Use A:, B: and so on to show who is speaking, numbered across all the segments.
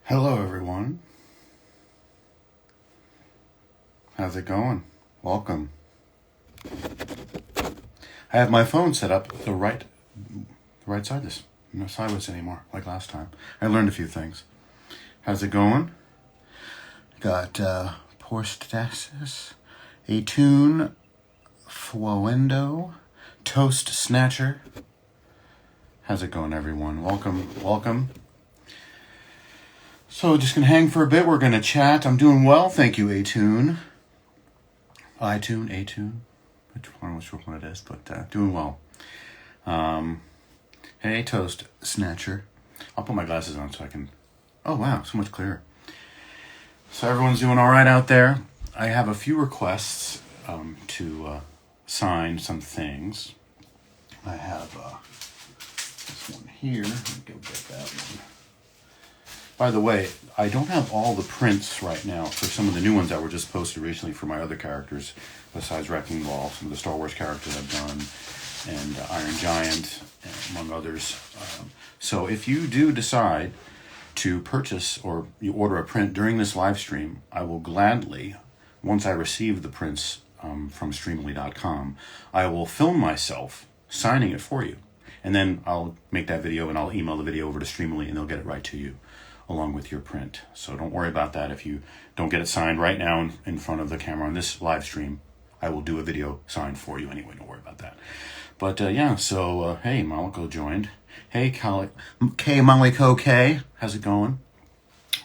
A: Hello, everyone. How's it going? Welcome. I have my phone set up the right side. This no sideways anymore, like last time. I learned a few things. How's it going? Got Porstasis, a tune, Fluendo, Toast Snatcher. How's it going, everyone? Welcome. So just gonna hang for a bit. We're gonna chat. I'm doing well, thank you, A-Tune. A-Tune. I'm not sure what it is, but doing well. Hey, Toast Snatcher. I'll put my glasses on so I can. Oh wow, so much clearer. So everyone's doing all right out there. I have a few requests to sign some things. I have this one here. Let me go get that one. By the way, I don't have all the prints right now for some of the new ones that were just posted recently for my other characters, besides Wrecking Ball, some of the Star Wars characters I've done, and Iron Giant, among others. So if you do decide to purchase or you order a print during this live stream, I will gladly, once I receive the prints from Streamily.com, I will film myself signing it for you. And then I'll make that video and I'll email the video over to Streamily and they'll get it right to you, along with your print. So don't worry about that. If you don't get it signed right now in front of the camera on this live stream, I will do a video sign for you anyway. Don't worry about that. But yeah, so hey, Maliko joined. Hey, K Maliko K, how's it going?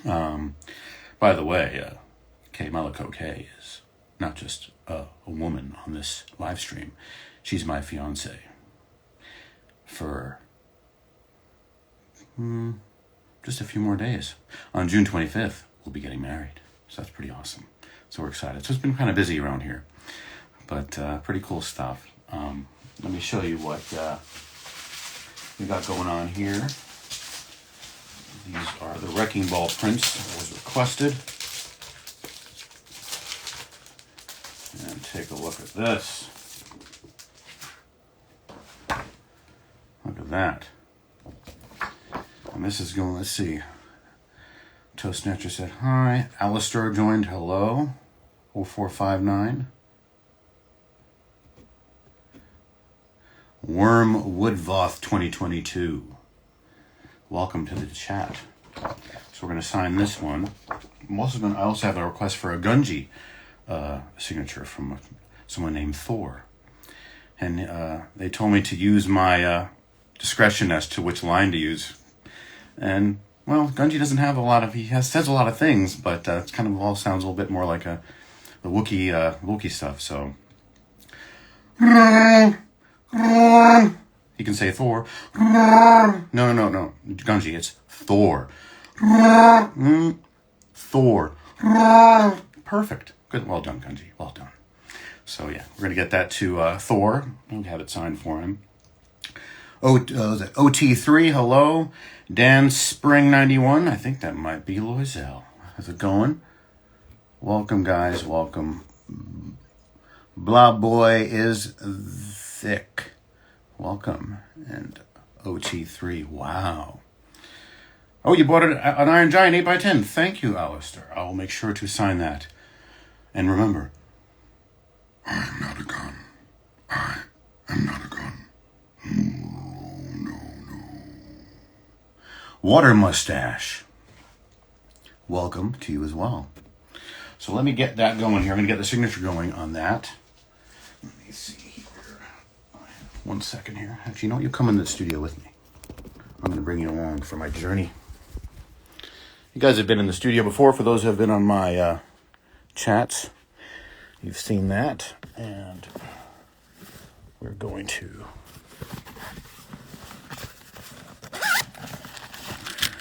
A: By the way, K Maliko K is not just a woman on this live stream. She's my fiance for just a few more days. On June 25th, we'll be getting married. So that's pretty awesome. So we're excited. So it's been kind of busy around here, but pretty cool stuff. Let me show you what we got going on here. These are the Wrecking Ball prints that was requested. And take a look at this. Look at that. And this is going, let's see. Toast Snatcher said hi. Alistair joined, hello. 0459. Worm Woodvoth 2022. Welcome to the chat. So we're going to sign this one. I also have a request for a Gunji signature from someone named Thor. And they told me to use my discretion as to which line to use. And, well, Gunji doesn't have a lot of, says a lot of things, but it kind of all sounds a little bit more like the Wookiee stuff, so. He can say Thor. No. Gunji, it's Thor. Thor. Perfect. Good. Well done, Gunji. Well done. So, yeah, we're going to get that to Thor. We'll have it signed for him. OT3, hello. Dan Spring 91. I think that might be Loisel. How's it going? Welcome, guys. Welcome. Blah Boy is thick. Welcome. And OT3. Wow. Oh, you bought an Iron Giant 8x10. Thank you, Alistair. I will make sure to sign that. And remember, I am not a gun. I am not a gun. No. Water Mustache. Welcome to you as well. So let me get that going here. I'm going to get the signature going on that. Let me see here. 1 second here. Actually, you know what? You come in the studio with me. I'm going to bring you along for my journey. You guys have been in the studio before. For those who have been on my chats, you've seen that. And we're going to...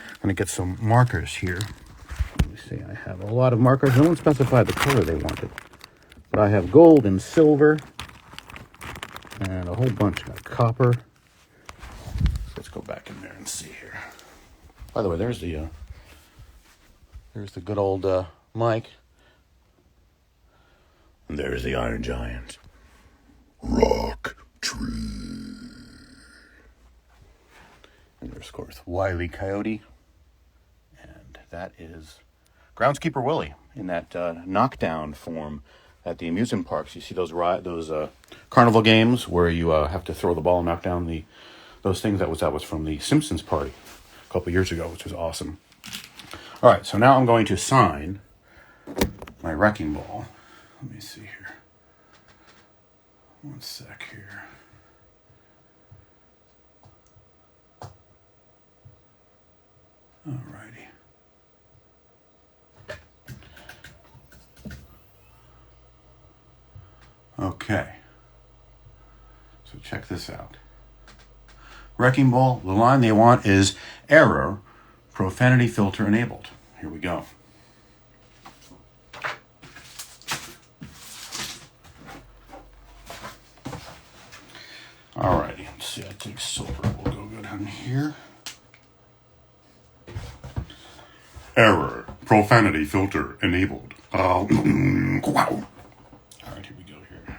A: I'm going to get some markers here. Let me see. I have a lot of markers. No one specified the color they wanted. But I have gold and silver. And a whole bunch. Got copper. So let's go back in there and see here. By the way, there's the good old mic. And there's the Iron Giant. Rock Tree. And there's, of course, Wile E. Coyote. And that is Groundskeeper Willie in that knockdown form at the amusement parks. You see those carnival games where you have to throw the ball and knock down those things. That was from the Simpsons party a couple years ago, which was awesome. All right, so now I'm going to sign my wrecking ball. Let me see here. One sec here. Alrighty. Okay. So check this out. Wrecking ball, the line they want is error, profanity filter enabled. Here we go. Alrighty, let's see, I think silver will go good on here. Error, profanity filter enabled. Wow. Alright, here we go here.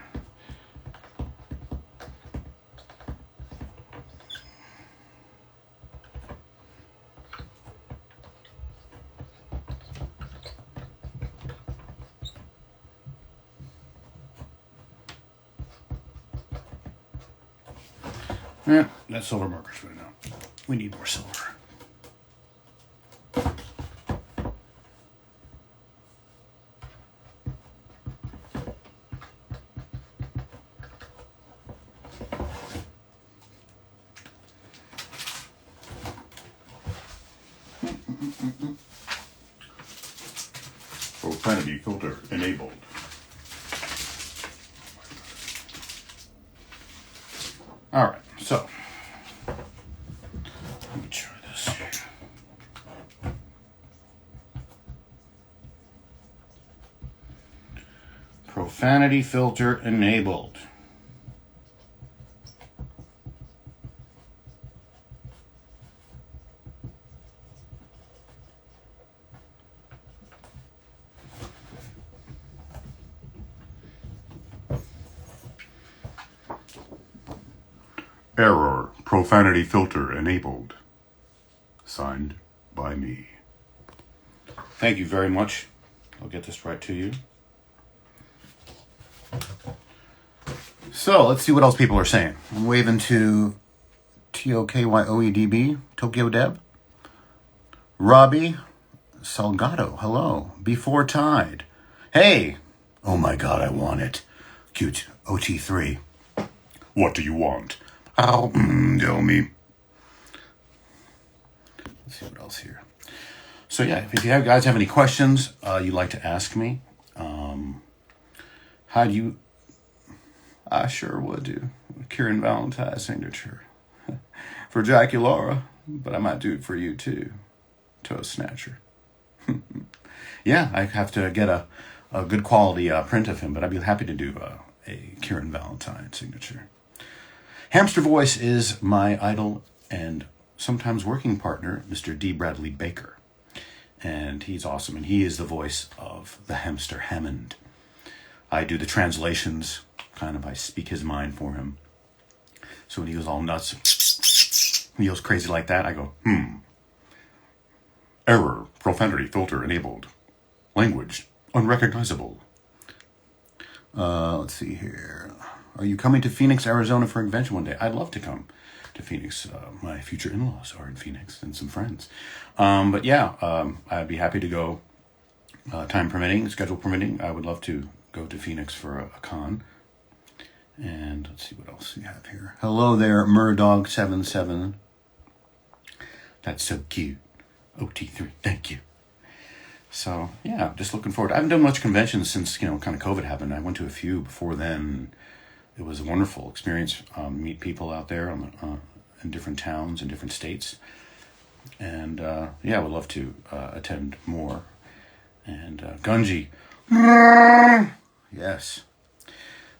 A: Yeah, that silver marker's running out. We need more silver. Profanity filter enabled. All right, so let me try this here. Profanity filter enabled. Error, profanity filter enabled. Signed by me. Thank you very much. I'll get this right to you. So, let's see what else people are saying. I'm waving to TOKYOEDB, Tokyo Deb. Robbie Salgado, hello. Before Tide. Hey! Oh my god, I want it. Cute. OT3. What do you want? Tell me. Let's see what else here. So yeah, if you guys have any questions you'd like to ask me, how do you... I sure would do. Kieran Valentine's signature. For Jackie Laura, but I might do it for you too. Toe Snatcher. Yeah, I have to get a good quality print of him, but I'd be happy to do a Kieran Valentine signature. Hamster Voice is my idol and sometimes working partner, Mr. D. Bradley Baker. And he's awesome, and he is the voice of the hamster Hammond. I do the translations, I speak his mind for him. So when he goes all nuts, when he goes crazy like that, I go, Error, profanity filter enabled. Language, unrecognizable. Let's see here. Are you coming to Phoenix, Arizona for a convention one day? I'd love to come to Phoenix. My future in-laws are in Phoenix and some friends. But yeah, I'd be happy to go, time permitting, schedule permitting. I would love to go to Phoenix for a con. And let's see what else we have here. Hello there, Murdog77. That's so cute. OT3, thank you. So yeah, just looking forward. I haven't done much conventions since, kind of COVID happened. I went to a few before then. It was a wonderful experience. Meet people out there in different towns and different states. And yeah, I would love to attend more. And Gunji. Yes.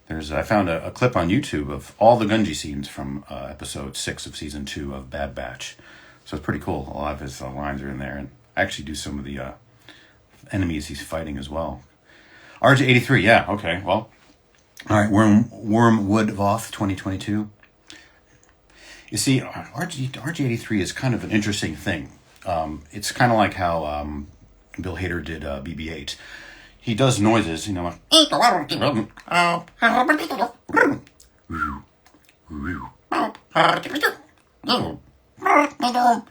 A: I found a clip on YouTube of all the Gunji scenes from episode 6 of season 2 of Bad Batch. So it's pretty cool. A lot of his lines are in there. And I actually do some of the enemies he's fighting as well. RJ83, yeah, okay, well. All right, Wormwood Voth 2022. You see, RG83 is kind of an interesting thing. It's kind of like how Bill Hader did BB-8. He does noises, like,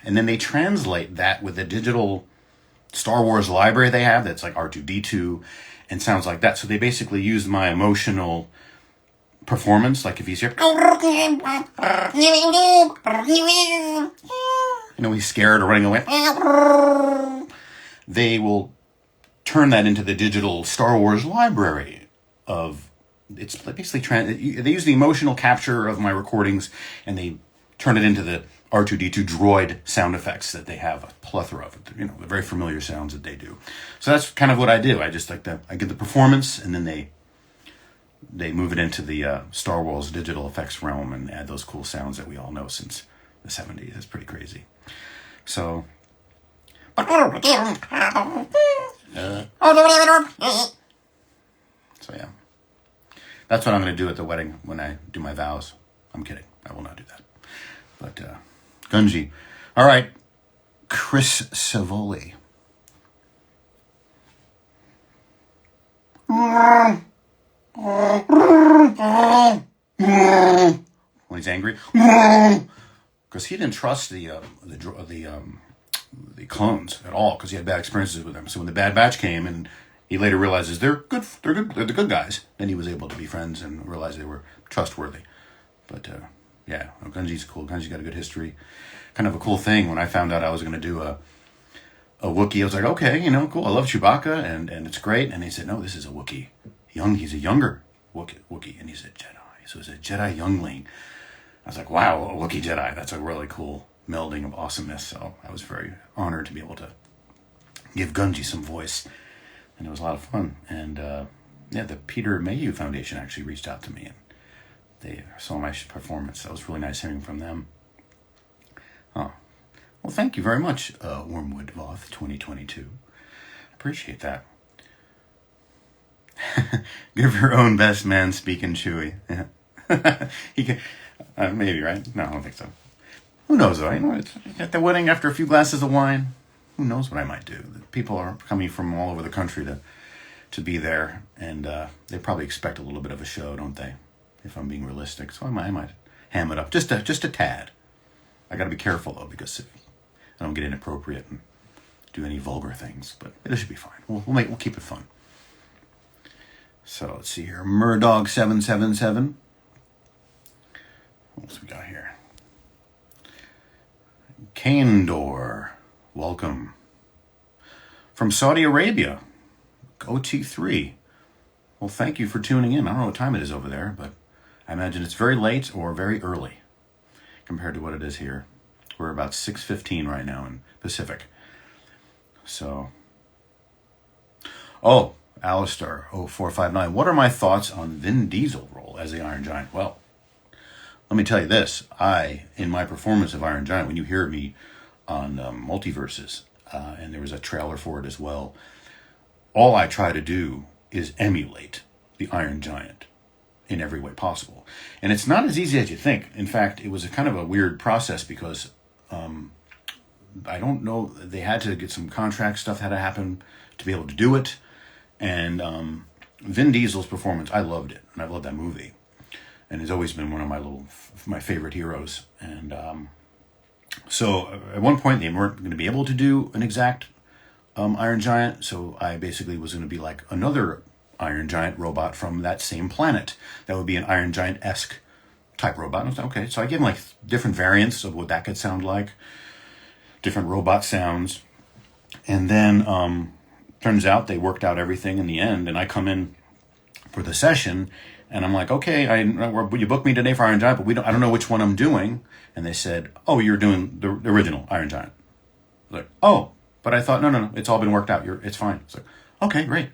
A: and then they translate that with the digital Star Wars library they have that's like R2-D2 and sounds like that. So they basically use my emotional performance, like if he's here, he's scared or running away, they will turn that into the digital Star Wars library of, it's basically, they use the emotional capture of my recordings and they turn it into the R2-D2 droid sound effects that they have a plethora of, the very familiar sounds that they do. So that's kind of what I do. I just I get the performance and then they move it into the Star Wars digital effects realm and add those cool sounds that we all know since the 70s. It's pretty crazy. So, yeah. That's what I'm going to do at the wedding when I do my vows. I'm kidding. I will not do that. But, Gunji. All right. Chris Savoli. When he's angry, because he didn't trust the clones at all, because he had bad experiences with them. So when the Bad Batch came, and he later realizes they're the good guys, then he was able to be friends and realize they were trustworthy. But yeah, Gunji's cool. Gunji's got a good history. Kind of a cool thing. When I found out I was going to do a Wookiee, I was like, okay, cool. I love Chewbacca, and it's great. And he said, no, this is a Wookiee. He's a younger Wookiee, and he's a Jedi. So he's a Jedi youngling. I was like, wow, a Wookiee Jedi. That's a really cool melding of awesomeness. So I was very honored to be able to give Gunji some voice. And it was a lot of fun. And the Peter Mayhew Foundation actually reached out to me, and they saw my performance. That was really nice hearing from them. Oh, well, thank you very much, Wormwood Voth 2022. Appreciate that. Give your own best man speaking Chewy. Yeah. He can, maybe, right? No, I don't think so. Who knows, though? It's at the wedding, after a few glasses of wine, who knows what I might do. People are coming from all over the country to be there, and they probably expect a little bit of a show, don't they? If I'm being realistic. So I might ham it up just a tad. I got to be careful, though, because I don't get inappropriate and do any vulgar things, but it should be fine. We'll keep it fun. So let's see here. Murdog777. What else we got here? Kandor. Welcome. From Saudi Arabia. OT3. Well, thank you for tuning in. I don't know what time it is over there, but I imagine it's very late or very early compared to what it is here. We're about 6:15 right now in Pacific. So. Oh. Alistair 0459. What are my thoughts on Vin Diesel role as the Iron Giant? Well, let me tell you this. In my performance of Iron Giant, when you hear me on Multiverses, and there was a trailer for it as well, all I try to do is emulate the Iron Giant in every way possible. And it's not as easy as you think. In fact, it was a kind of a weird process because I don't know, they had to get some contract stuff had to happen to be able to do it. And Vin Diesel's performance, I loved it, and I loved that movie, and it's always been one of my favorite heroes. And so at one point they weren't going to be able to do an exact Iron Giant, so I basically was going to be like another Iron Giant robot from that same planet. That would be an Iron Giant-esque type robot. And I was like, okay, so I gave him like different variants of what that could sound like, different robot sounds, and then turns out they worked out everything in the end, and I come in for the session, and I'm like, okay, you booked me today for Iron Giant, but I don't know which one I'm doing. And they said, oh, you're doing the original Iron Giant. I was like, oh, but I thought, no, it's all been worked out. It's fine. It's like, okay, great.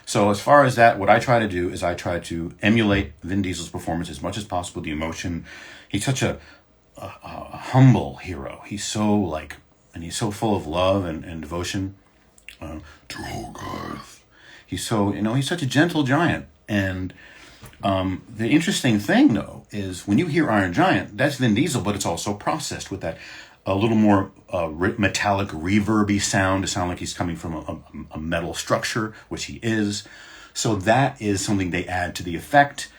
A: So as far as that, what I try to do is I try to emulate Vin Diesel's performance as much as possible, the emotion. He's such a humble hero. He's so and he's so full of love and devotion. To Garth. He's so, he's such a gentle giant. And the interesting thing, though, is when you hear Iron Giant, that's Vin Diesel, but it's also processed with that a little more metallic reverby sound to sound like he's coming from a metal structure, which he is. So that is something they add to the effect.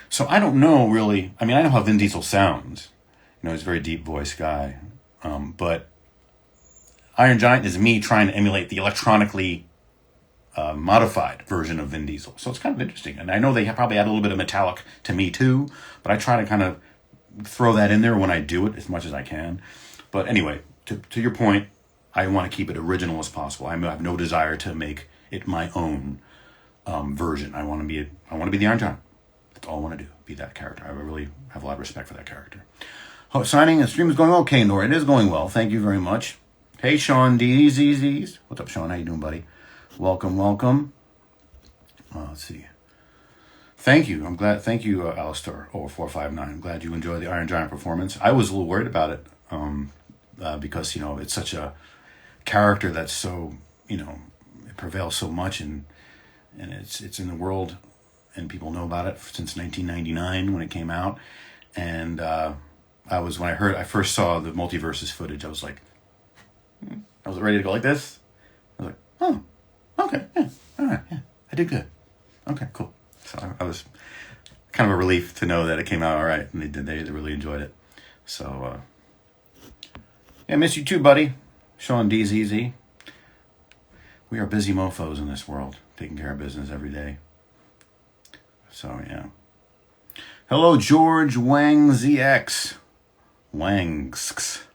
A: So I don't know really. I mean, I know how Vin Diesel sounds. You know, he's a very deep voice guy. But Iron Giant is me trying to emulate the electronically modified version of Vin Diesel. So it's kind of interesting. And I know they probably add a little bit of metallic to me too, but I try to kind of throw that in there when I do it as much as I can. But anyway, to your point, I want to keep it original as possible. I have no desire to make it my own version. I want to be the Iron Giant. That's all I want to do. Be that character. I really have a lot of respect for that character. Signing and stream is going okay, Nora. It is going well. Thank you very much. Hey, Sean DZZs. What's up, Sean? How you doing, buddy? Welcome. Let's see. Thank you. I'm glad. Thank you, Alistair. 459. I'm glad you enjoyed the Iron Giant performance. I was a little worried about it because, you know, it's such a character that's so, you know, it prevails so much and it's in the world and people know about it since 1999 when it came out. And when I first saw the Multiverses footage, I was like, I was ready to go like this. I was like, oh, okay, yeah, all right, yeah, I did good. Okay, cool. So I was kind of a relief to know that it came out all right, and they really enjoyed it. So, yeah, miss you too, buddy. Sean DZZ. We are busy mofos in this world, taking care of business every day. So, yeah. Hello, George Wang ZX. Wangs.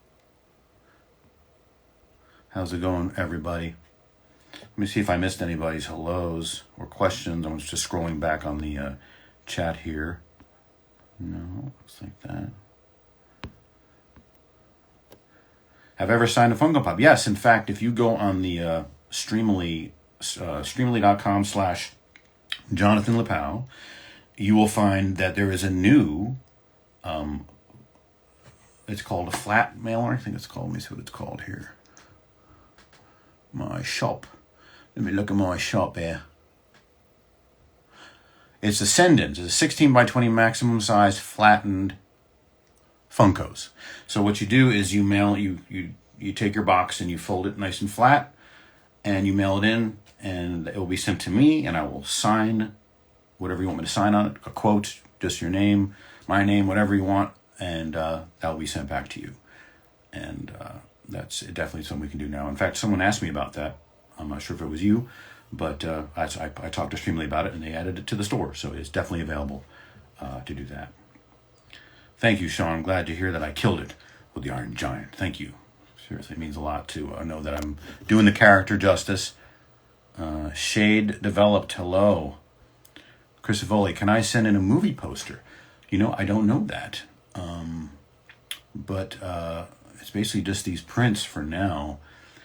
A: How's it going, everybody? Let me see if I missed anybody's hellos or questions. I'm just scrolling back on the chat here. No, looks like that. Have I ever signed a Funko Pop? Yes, in fact, if you go on the Streamily, streamily.com/Jonathan Lipow, you will find that there is a new, it's called a flat mailer. I think it's called, let me see what it's called here. My shop. Let me look at my shop here. It's Ascendants. It's a 16 by 20 maximum size flattened Funkos. So what you do is you take your box and you fold it nice and flat and you mail it in and it will be sent to me and I will sign whatever you want me to sign on it, a quote, just your name, my name, whatever you want, and that will be sent back to you. And that's definitely something we can do now. In fact, someone asked me about that. I'm not sure if it was you, but I talked to Streamily about it, and they added it to the store. So it's definitely available to do that. Thank you, Sean. I'm glad to hear that I killed it with the Iron Giant. Thank you. Seriously, it means a lot to know that I'm doing the character justice. Shade Developed. Hello. Chris Avoli, can I send in a movie poster? You know, I don't know that. But it's basically just these prints for now.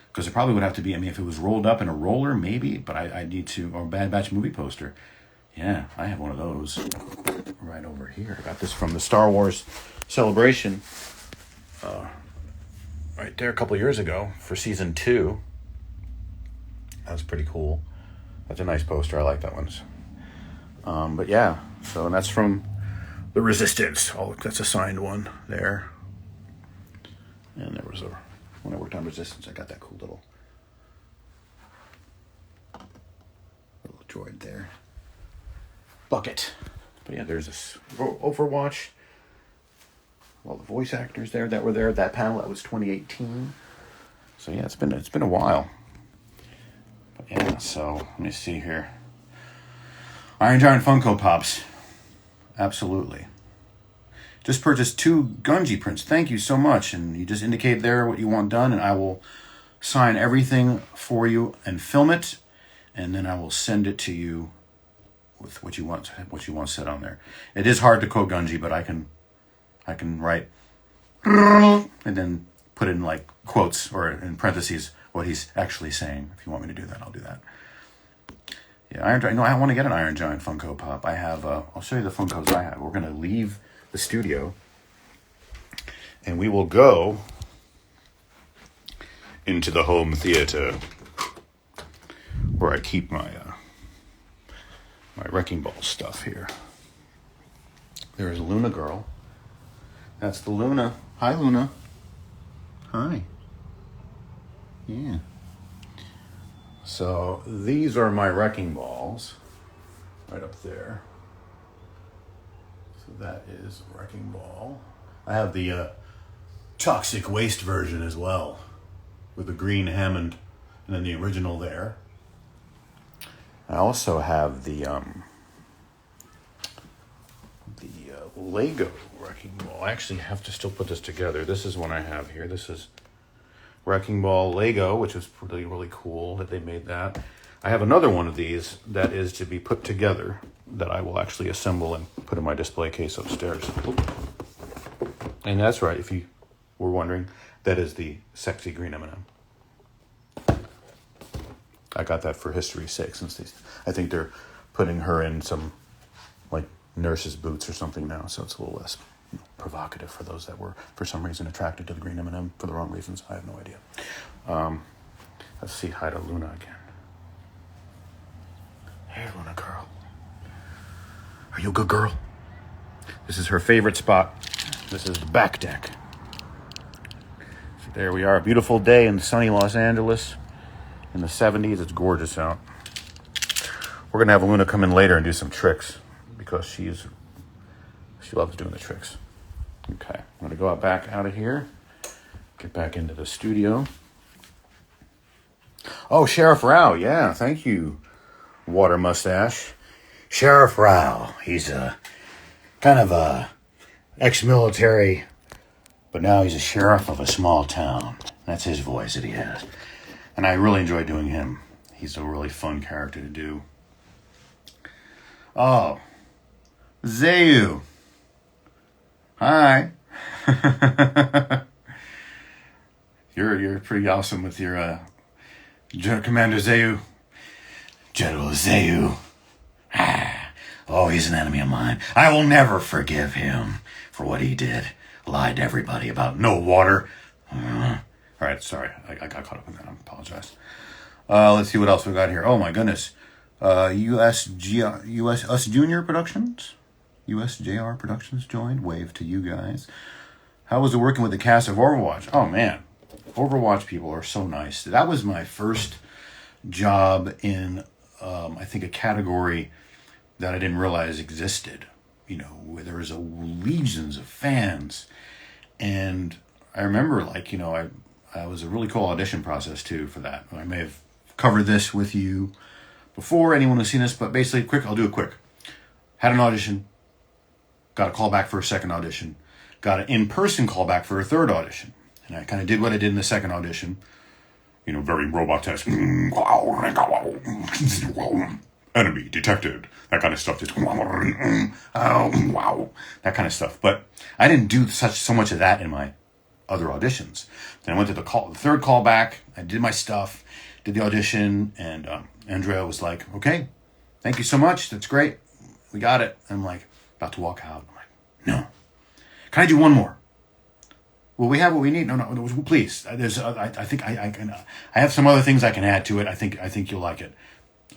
A: Because it probably would have to be, I mean, if it was rolled up in a roller, maybe. But I need to, or Bad Batch movie poster. Yeah, I have one of those right over here. I got this from the Star Wars Celebration right there a couple of years ago for season 2. That was pretty cool. That's a nice poster. I like that one. But yeah, so and that's from the Resistance. Oh, that's a signed one there. And there was when I worked on Resistance, I got that cool little droid there. Bucket. But yeah, there's this Overwatch. All the voice actors there that were there at that panel. That was 2018. So yeah, it's been a while. But yeah, so let me see here. Iron Giant Funko Pops. Absolutely. Just purchased 2 Gunji prints. Thank you so much. And you just indicate there what you want done, and I will sign everything for you and film it, and then I will send it to you with what you want set on there. It is hard to quote Gunji, but I can write and then put in like quotes or in parentheses what he's actually saying. If you want me to do that, I'll do that. Yeah, Iron Giant. No, I want to get an Iron Giant Funko Pop. I have. I'll show you the Funkos I have. We're gonna leave the studio, and we will go into the home theater where I keep my my Wrecking Ball stuff here. There is Luna Girl. That's the Luna. Hi, Luna. Hi. Yeah. So these are my wrecking balls. Right up there. So that is a wrecking ball. I have the toxic waste version as well, with the green Hammond and then the original there. I also have the Lego wrecking ball. I actually have to still put this together. This is one I have here. This is wrecking ball Lego, which is really, really cool that they made that. I have another one of these that is to be put together that I will actually assemble and put in my display case upstairs. And that's right, if you were wondering, that is the sexy green M&M. I got that for history's sake, since I think they're putting her in some like nurse's boots or something now, so it's a little less provocative for those that were for some reason attracted to the green M&M for the wrong reasons. I have no idea. Let's see, hi to Luna again. Hey, Luna girl. Are you a good girl? This is her favorite spot. This is the back deck. So there we are, a beautiful day in sunny Los Angeles. In the 70s, it's gorgeous out. We're gonna have Luna come in later and do some tricks because she loves doing the tricks. Okay, I'm gonna go back out of here, get back into the studio. Oh, Sheriff Rao, yeah, thank you, Water Mustache. Sheriff Rao, he's a kind of a ex-military, but now he's a sheriff of a small town. That's his voice that he has. And I really enjoy doing him. He's a really fun character to do. Oh, Zayu. Hi. You're pretty awesome with your Commander Zayu. General Zayu. Oh, he's an enemy of mine. I will never forgive him for what he did. Lied to everybody about no water. All right, sorry. I got caught up in that. I apologize. Let's see what else we got here. Oh, my goodness. US Junior Productions? USJR Productions joined. Wave to you guys. How was it working with the cast of Overwatch? Oh, man. Overwatch people are so nice. That was my first job in, I think, a category that I didn't realize existed. You know, where there was legions of fans. And I remember, like, you know, I was a really cool audition process, too, for that. I may have covered this with you before, anyone who's seen this, but basically, I'll do it quick. Had an audition, got a call back for a second audition, got an in-person call back for a third audition. And I kind of did what I did in the second audition. You know, very robot test. Enemy detected. That kind of stuff. Just wow. That kind of stuff. But I didn't do so much of that in my other auditions. Then I went to the third callback. I did my stuff, did the audition, and Andrea was like, "Okay, thank you so much. That's great. We got it." I'm like, about to walk out. I'm like, "No. Can I do one more? Well, we have what we need. No, please. There's, I think I can. I have some other things I can add to it. I think you'll like it."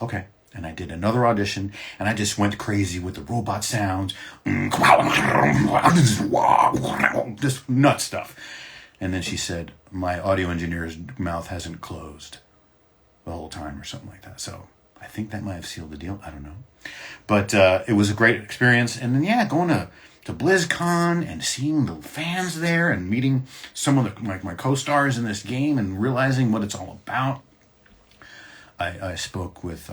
A: Okay. And I did another audition, and I just went crazy with the robot sounds, just nut stuff. And then she said, "My audio engineer's mouth hasn't closed the whole time," or something like that. So I think that might have sealed the deal. I don't know. But it was a great experience. And then, yeah, going to BlizzCon and seeing the fans there and meeting some of my co-stars in this game and realizing what it's all about. I spoke with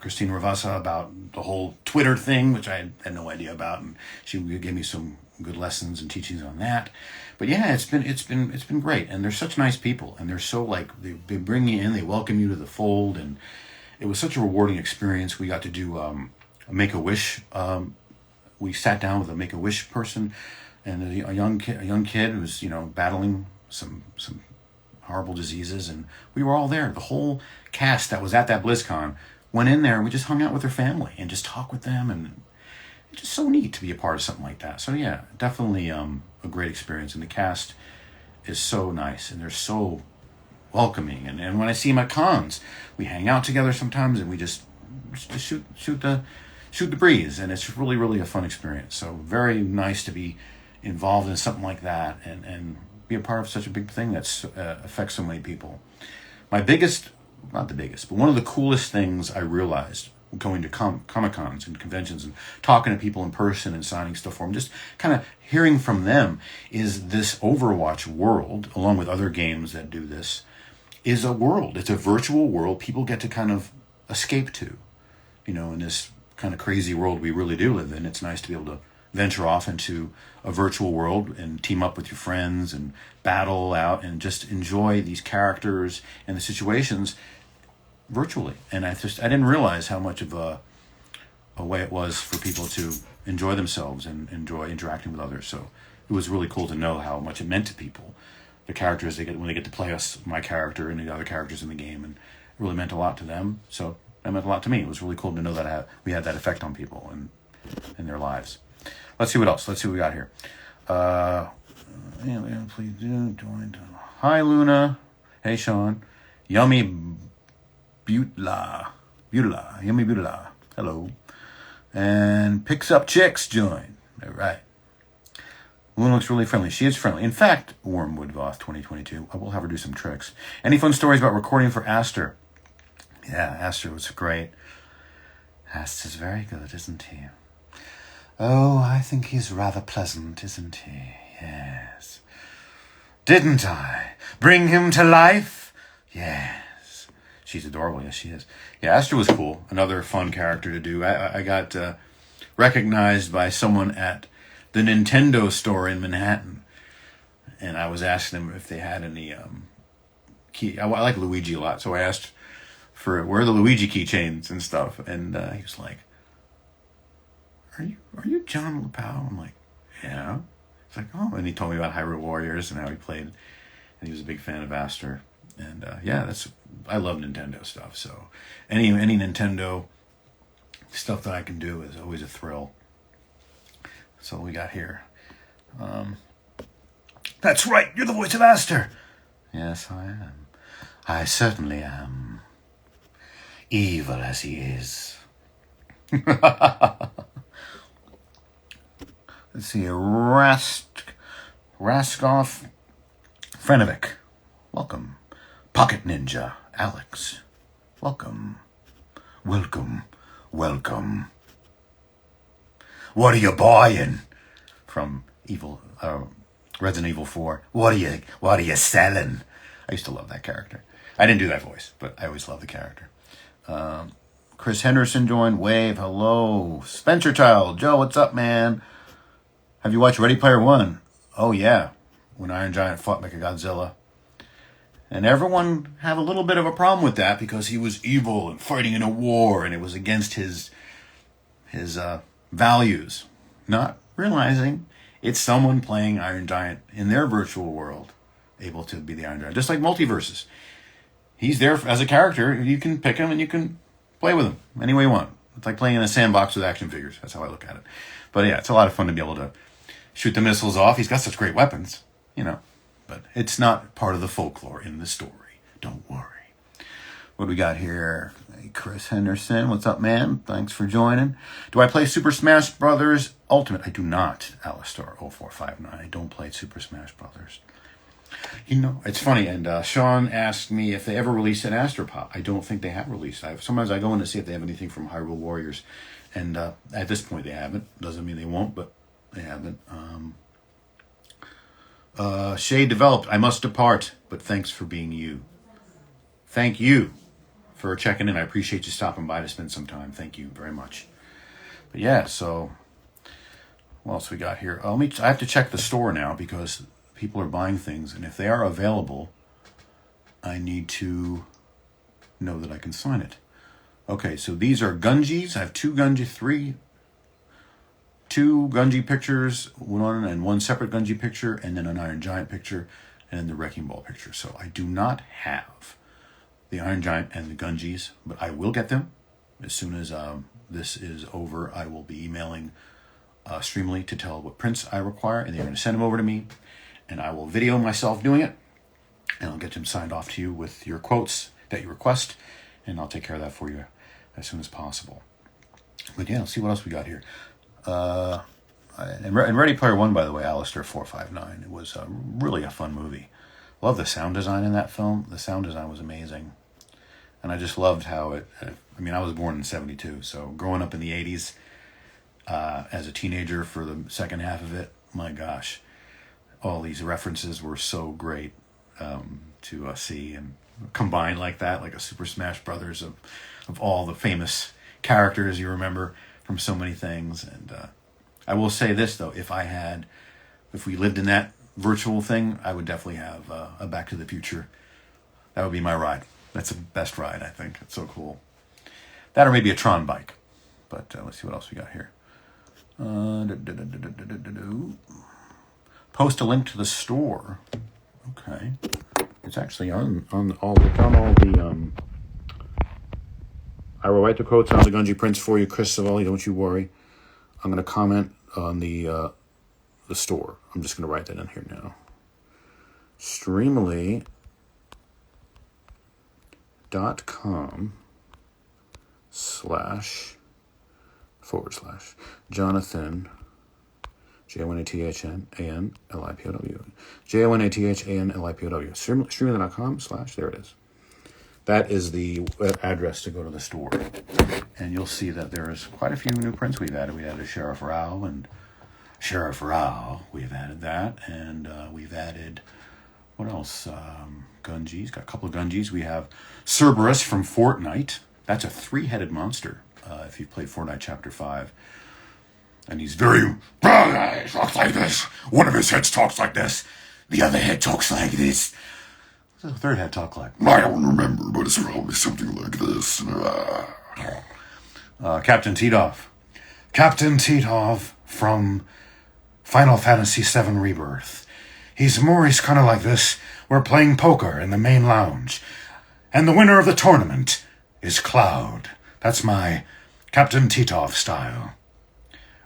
A: Christine Ravassa about the whole Twitter thing, which I had no idea about, and she gave me some good lessons and teachings on that. But yeah, it's been great, and they're such nice people, and they're so they bring you in, they welcome you to the fold, and it was such a rewarding experience. We got to do a Make-A-Wish. We sat down with a Make-A-Wish person and a young kid who was battling some horrible diseases, and we were all there. The whole cast that was at that BlizzCon went in there, and we just hung out with their family and just talked with them, and it's just so neat to be a part of something like that. So yeah, definitely a great experience, and the cast is so nice, and they're so welcoming. And when I see them at cons, we hang out together sometimes, and we just shoot the breeze, and it's really, really a fun experience. So very nice to be involved in something like that, and be a part of such a big thing that affects so many people. My biggest, not the biggest, but one of the coolest things I realized going to Comic-Cons and conventions and talking to people in person and signing stuff for them, just kind of hearing from them, is this Overwatch world, along with other games that do this, is a world. It's a virtual world people get to kind of escape to. You know, in this kind of crazy world we really do live in, it's nice to be able to venture off into a virtual world and team up with your friends and battle out and just enjoy these characters and the situations virtually. And I didn't realize how much of a way it was for people to enjoy themselves and enjoy interacting with others. So it was really cool to know how much it meant to people, the characters they get when they get to play my character and the other characters in the game, and it really meant a lot to them. So that meant a lot to me. It was really cool to know that we had that effect on people and in their lives. Let's see what else. Let's see what we got here. Please do join. Hi, Luna. Hey, Sean. Yummy Butla. Yummy Butla. Hello. And Picks Up Chicks join. All right. Luna looks really friendly. She is friendly. In fact, Wormwood Voth 2022. I will have her do some tricks. Any fun stories about recording for Aster? Yeah, Aster was great. Aster's very good, isn't he? Oh, I think he's rather pleasant, isn't he? Yes. Didn't I bring him to life? Yes. She's adorable. Yes, she is. Yeah, Aster was cool. Another fun character to do. I got recognized by someone at the Nintendo store in Manhattan, and I was asking them if they had any key. I like Luigi a lot, so I asked for where are the Luigi keychains and stuff, and he was like, Are you John Lipow? I'm like, yeah. He's like, oh, and he told me about Hyrule Warriors and how he played, and he was a big fan of Aster. And I love Nintendo stuff. So any Nintendo stuff that I can do is always a thrill. So what we got here. That's right, you're the voice of Aster. Yes, I am. I certainly am. Evil as he is. Let's see, Raskov Frenovic. Welcome. Pocket Ninja Alex. Welcome. Welcome. What are you buying? From Resident Evil 4. What are you selling? I used to love that character. I didn't do that voice, but I always loved the character. Chris Henderson joined. Wave, hello. Spencer Child. Joe, what's up, man? Have you watched Ready Player One? Oh, yeah. When Iron Giant fought Mechagodzilla. And everyone had a little bit of a problem with that because he was evil and fighting in a war, and it was against his values. Not realizing it's someone playing Iron Giant in their virtual world, able to be the Iron Giant. Just like multiverses. He's there as a character. You can pick him and you can play with him any way you want. It's like playing in a sandbox with action figures. That's how I look at it. But yeah, it's a lot of fun to be able to shoot the missiles off. He's got such great weapons, But it's not part of the folklore in the story. Don't worry. What do we got here? Hey, Chris Henderson. What's up, man? Thanks for joining. Do I play Super Smash Brothers Ultimate? I do not, Alistar0459. I don't play Super Smash Brothers. It's funny, and Sean asked me if they ever released an Astropop. I don't think they have released. Sometimes I go in to see if they have anything from Hyrule Warriors, and at this point they haven't. Doesn't mean they won't, but they haven't. Shay developed. I must depart, but thanks for being you. Thank you for checking in. I appreciate you stopping by to spend some time. Thank you very much. But yeah, so what else we got here? I have to check the store now because people are buying things, and if they are available, I need to know that I can sign it. Okay, so these are Gungies. I have two Gungi pictures, one separate Gungi picture, and then an Iron Giant picture, and then the Wrecking Ball picture. So I do not have the Iron Giant and the Gungis, but I will get them as soon as this is over. I will be emailing Streamily to tell what prints I require, and they're going to send them over to me. And I will video myself doing it, and I'll get them signed off to you with your quotes that you request, and I'll take care of that for you as soon as possible. But yeah, let's see what else we got here. and Ready Player One, by the way, Alistair 459. It was really a fun movie. Love the sound design in that film. The sound design was amazing. And I just loved how it, I mean, I was born in 72, so growing up in the 80s as a teenager for the second half of it, my gosh, all these references were so great to see and combined like that, like a Super Smash Brothers of all the famous characters you remember from so many things. And I will say this, though, if we lived in that virtual thing, I would definitely have a Back to the Future. That would be my ride. That's the best ride, I think. It's so cool. That or maybe a Tron bike. But let's see what else we got here. Post a link to the store. Okay. It's actually on all the I will write the quotes on the Gunji prints for you, Chris Savelli, don't you worry. I'm going to comment on the store. I'm just going to write that in here now. Streamily.com//Jonathan JONATHANLIPOW. JONATHANLIPOW. Streamily.com/ there it is. That is the address to go to the store. And you'll see that there's quite a few new prints we've added. We added Sheriff Rao and Sheriff Rao. We've added that. And we've added, what else? Gunjis. Got a couple of Gunjis. We have Cerberus from Fortnite. That's a 3-headed monster. If you've played Fortnite Chapter 5. And he's very, talks like this. One of his heads talks like this. The other head talks like this. What's the third head talk like? I don't remember, but it's probably something like this. Captain Titov. Captain Titov from Final Fantasy VII Rebirth. He's kind of like this. We're playing poker in the main lounge. And the winner of the tournament is Cloud. That's my Captain Titov style.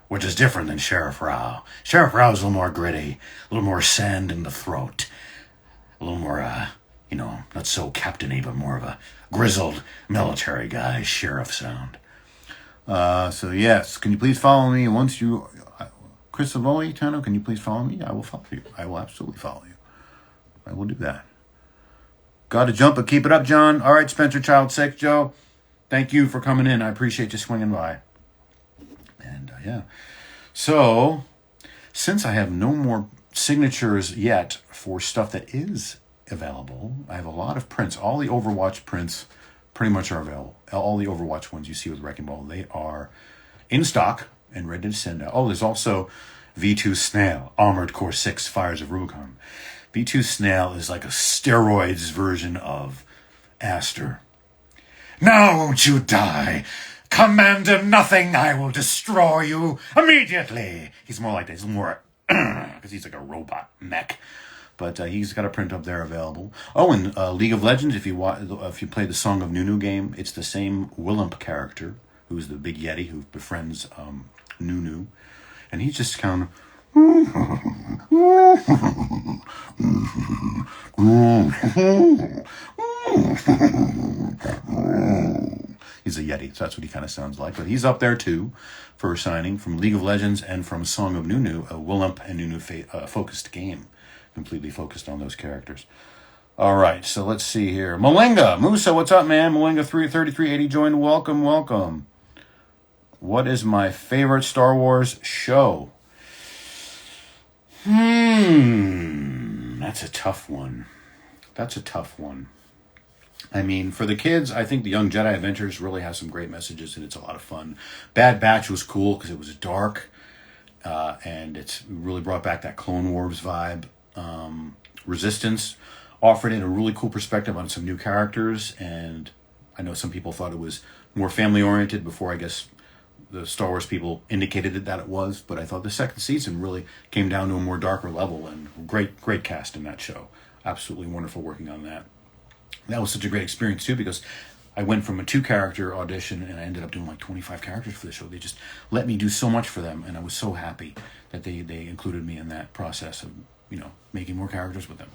A: Which is different than Sheriff Rao. Sheriff Rao is a little more gritty, a little more sand in the throat, a little more, not so captainy, but more of a grizzled military guy, sheriff sound. So yes, can you please follow me Chris Savoli, Tano, can you please follow me? I will follow you. I will absolutely follow you. I will do that. Got to jump, but keep it up, John. All right, Spencer Child 6, Joe. Thank you for coming in. I appreciate you swinging by. And yeah. So, since I have no more signatures yet for stuff that is available, I have a lot of prints. All the Overwatch prints pretty much are available. All the Overwatch ones you see with Wrecking Ball, they are in stock and ready to send out. Oh, there's also V2 Snail, Armored Core 6, Fires of Rubicon. V2 Snail is like a steroids version of Aster. Now won't you die? Commander Nothing, I will destroy you immediately. He's more like that. He's more, because he's like a robot mech. But he's got a print up there available. Oh, and League of Legends, if you play the Song of Nunu game, it's the same Willump character, who's the big Yeti who befriends Nunu. And he's just kind of... He's a Yeti, so that's what he kind of sounds like. But he's up there, too, for signing from League of Legends and from Song of Nunu, a Willump and Nunu focused game. Completely focused on those characters. All right, so let's see here. Malenga, Musa, what's up, man? Malenga 3380 joined. Welcome, welcome. What is my favorite Star Wars show? That's a tough one. I mean, for the kids, I think The Young Jedi Adventures really has some great messages, and it's a lot of fun. Bad Batch was cool because it was dark, and it's really brought back that Clone Wars vibe. Resistance offered in a really cool perspective on some new characters, and I know some people thought it was more family-oriented before, I guess, the Star Wars people indicated that it was, but I thought the second season really came down to a more darker level, and great cast in that show. Absolutely wonderful working on that. That was such a great experience, too, because I went from a 2-character audition, and I ended up doing like 25 characters for the show. They just let me do so much for them, and I was so happy that they included me in that process of, making more characters with them.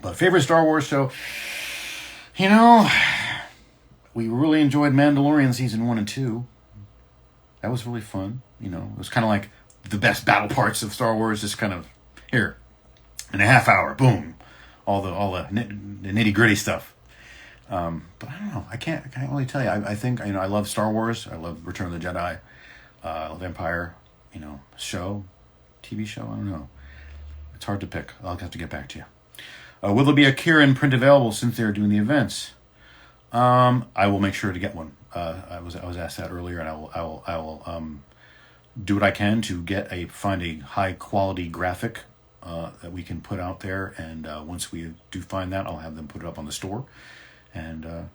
A: But favorite Star Wars show, we really enjoyed Mandalorian Season 1 and 2. That was really fun. It was kind of like the best battle parts of Star Wars, just kind of here in a half hour, boom, all the nitty gritty stuff. But I don't know. I can't really tell you. I think I love Star Wars. I love Return of the Jedi. I love Empire. Show, TV show. I don't know. It's hard to pick. I'll have to get back to you. Will there be a Kieran print available since they're doing the events? I will make sure to get one. I was asked that earlier, and I will do what I can to find a high quality graphic that we can put out there. And once we do find that, I'll have them put it up on the store, and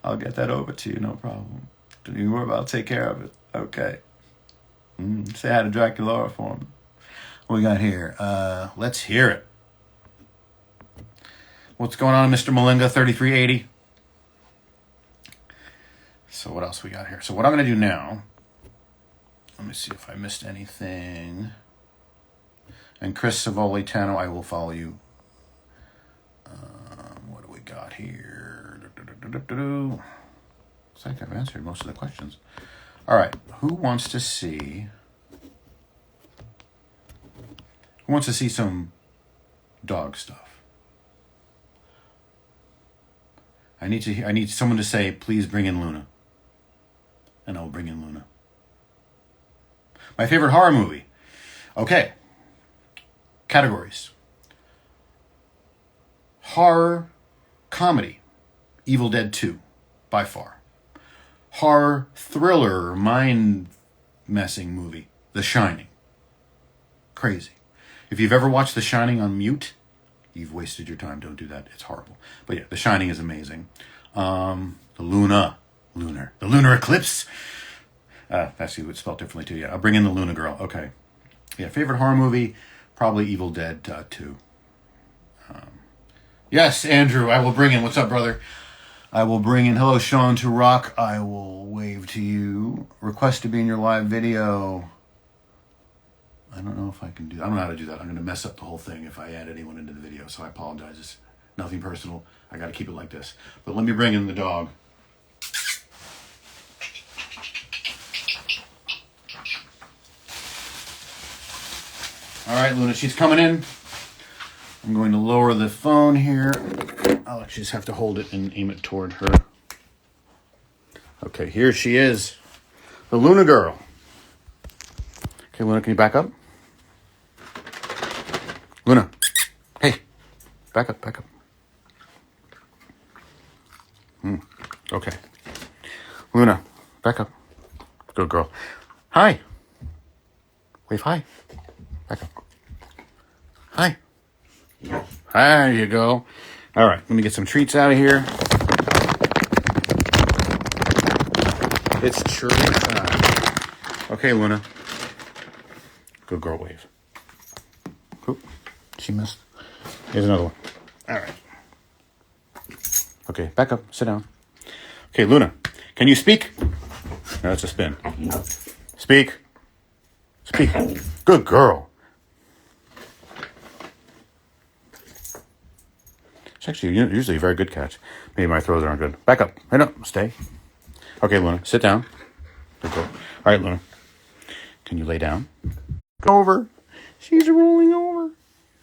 A: I'll get that over to you. No problem. Don't you worry about it. I'll take care of it. Okay. Say hi to Dracula for me. What we got here? Let's hear it. What's going on, Mr. Malinga 3380? So what else we got here? So what I'm going to do now, let me see if I missed anything. And Chris Savoli Tano, I will follow you. What do we got here? Looks like I've answered most of the questions. All right, who wants to see some dog stuff? I need someone to say, please bring in Luna. And I'll bring in Luna. My favorite horror movie. Okay. Categories. Horror, comedy. Evil Dead 2, by far. Horror, thriller, mind-messing movie. The Shining. Crazy. If you've ever watched The Shining on mute, you've wasted your time. Don't do that. It's horrible. But yeah, The Shining is amazing. The Lunar Eclipse. Actually, it's spelled differently too. Yeah, I'll bring in the Luna Girl. Okay. Yeah, favorite horror movie, probably Evil Dead 2. Yes, Andrew, I will bring in. What's up, brother? I will bring in. Hello, Sean to Rock. I will wave to you. Request to be in your live video. I don't know if I can do that. I don't know how to do that. I'm going to mess up the whole thing if I add anyone into the video, so I apologize. It's nothing personal. I got to keep it like this. But let me bring in the dog. All right, Luna, she's coming in. I'm going to lower the phone here. I'll actually just have to hold it and aim it toward her. Okay, here she is. The Luna Girl. Okay, Luna, can you back up? Luna. Hey. Back up. Okay. Luna, back up. Good girl. Hi. Wave hi. Back up. Hi. There you go. All right, let me get some treats out of here. It's treat time. Okay, Luna. Good girl, wave. Oop, she missed. Here's another one. All right. Okay, back up. Sit down. Okay, Luna. Can you speak? No, that's a spin. Speak. Good girl. It's actually usually a very good catch. Maybe my throws aren't good. Back up. Hey, no, stay. Okay, Luna, sit down. Good girl. All right, Luna. Can you lay down? Go over. She's rolling over.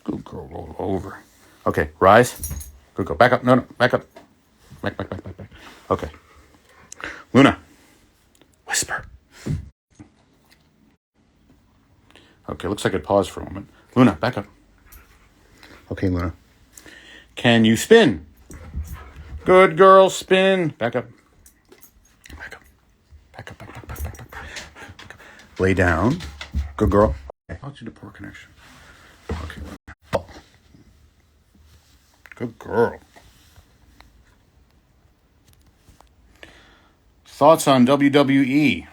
A: Good girl, roll over. Okay, rise. Good girl. Back up. No, back up. Back. Okay. Luna. Whisper. Okay, looks like it paused for a moment. Luna, back up. Okay, Luna. Can you spin? Good girl, spin. Back up. Lay down. Good girl. I'll do the poor connection. Okay. Oh. Good girl. Thoughts on WWE?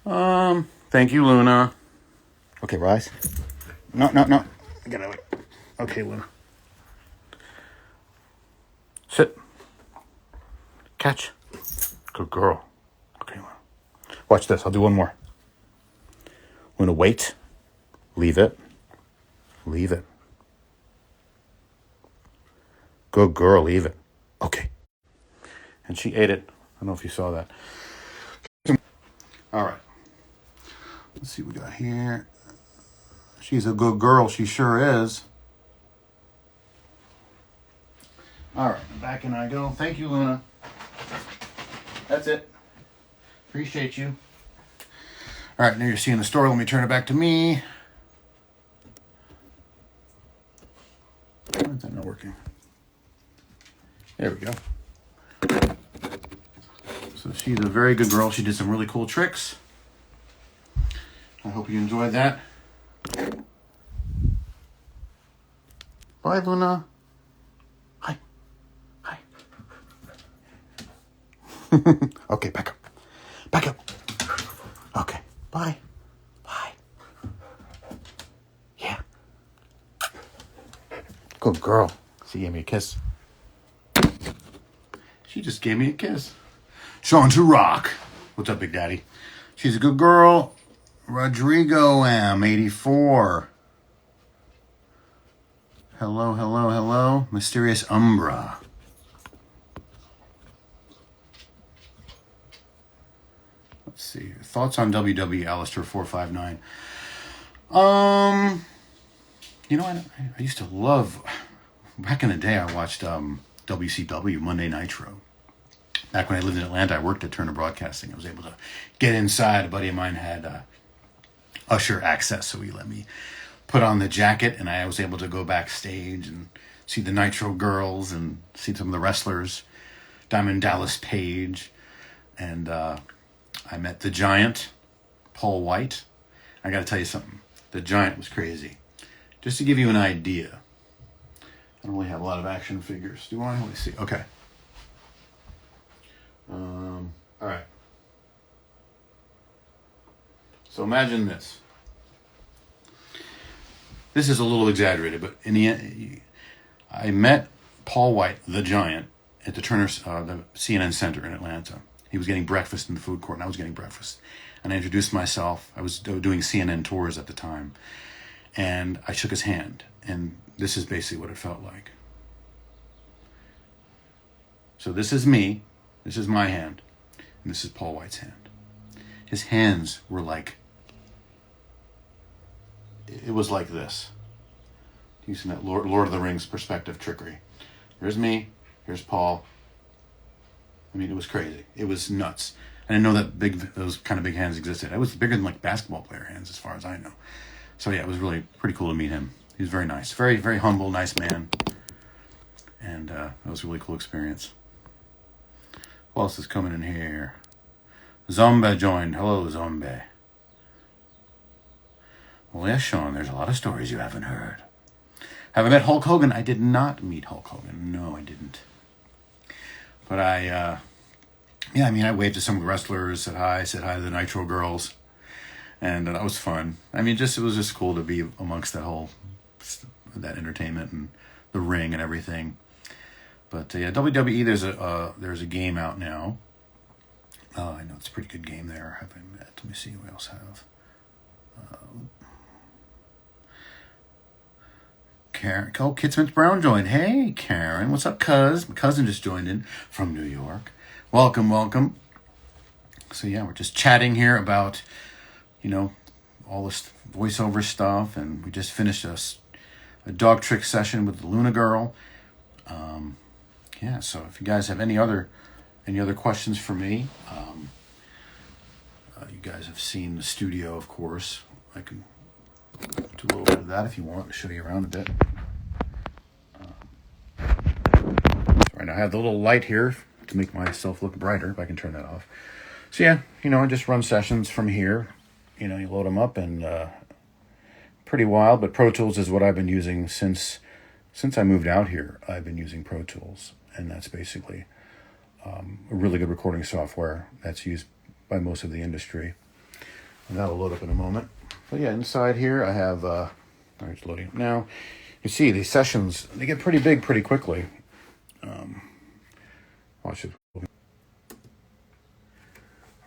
A: Thank you, Luna. Okay, rise. No. Get out of it. Okay, Luna. Sit. Catch. Good girl. Okay, Luna. Watch this. I'll do one more. Luna, wait. Leave it. Good girl. Leave it. Okay. And she ate it. I don't know if you saw that. All right. Let's see what we got here. She's a good girl. She sure is. All right, back and I go. Thank you, Luna. That's it. Appreciate you. All right, now you're seeing the story. Let me turn it back to me. Why is that not working? There we go. So she's a very good girl. She did some really cool tricks. I hope you enjoyed that. Bye, Luna. Hi. Hi. Okay, back up. Back up. Okay, bye. Bye. Yeah. Good girl. She gave me a kiss. She just gave me a kiss. Sean to rock. What's up, Big Daddy? She's a good girl. Rodrigo M84. Hello, hello, hello. Mysterious Umbra. Let's see. Thoughts on WWE, Alistair 459. You know, I used to love, back in the day, I watched WCW, Monday Nitro. Back when I lived in Atlanta, I worked at Turner Broadcasting. I was able to get inside. A buddy of mine had usher access, so he let me put on the jacket, and I was able to go backstage and see the Nitro girls and see some of the wrestlers, Diamond Dallas Page, and I met the Giant, Paul White. I got to tell you something. The Giant was crazy. Just to give you an idea, I don't really have a lot of action figures, do I? Let me see. Okay. All right. So imagine this. This is a little exaggerated, but in the end, I met Paul White, the Giant, at the Turner, the CNN Center in Atlanta. He was getting breakfast in the food court, and I was getting breakfast. And I introduced myself. I was doing CNN tours at the time. And I shook his hand. And this is basically what it felt like. So this is me. This is my hand. And this is Paul White's hand. His hands were like, it was like this. Using that Lord of the Rings perspective trickery. Here's me. Here's Paul. I mean, it was crazy. It was nuts. I didn't know that those kind of big hands existed. It was bigger than like basketball player hands, as far as I know. So yeah, it was really pretty cool to meet him. He was very nice. Very, very humble, nice man. And that was a really cool experience. Who else is coming in here? Zombie joined. Hello, Zombie. Well, yes, Sean, there's a lot of stories you haven't heard. Have I met Hulk Hogan? I did not meet Hulk Hogan. No, I didn't. But I waved to some of the wrestlers, said hi to the Nitro girls. And that was fun. I mean, it was just cool to be amongst that entertainment and the ring and everything. But yeah, WWE, there's a game out now. I know it's a pretty good game there. Have I met? Let me see who else have. Karen, Kit Smith Brown joined. Hey, Karen, what's up, cuz? My cousin just joined in from New York. Welcome, welcome. So yeah, we're just chatting here about, all this voiceover stuff, and we just finished a dog trick session with the Luna girl. So if you guys have any other questions for me, you guys have seen the studio, of course. I can do a little bit of that if you want. I'll show you around a bit. Right now I have the little light here to make myself look brighter, if I can turn that off. So yeah, I just run sessions from here. You load them up, and pretty wild, but Pro Tools is what I've been using since I moved out here. I've been using Pro Tools, and that's basically a really good recording software that's used by most of the industry. And that'll load up in a moment. But yeah, inside here I have, it's loading up now. You see these sessions, they get pretty big pretty quickly. Watch it.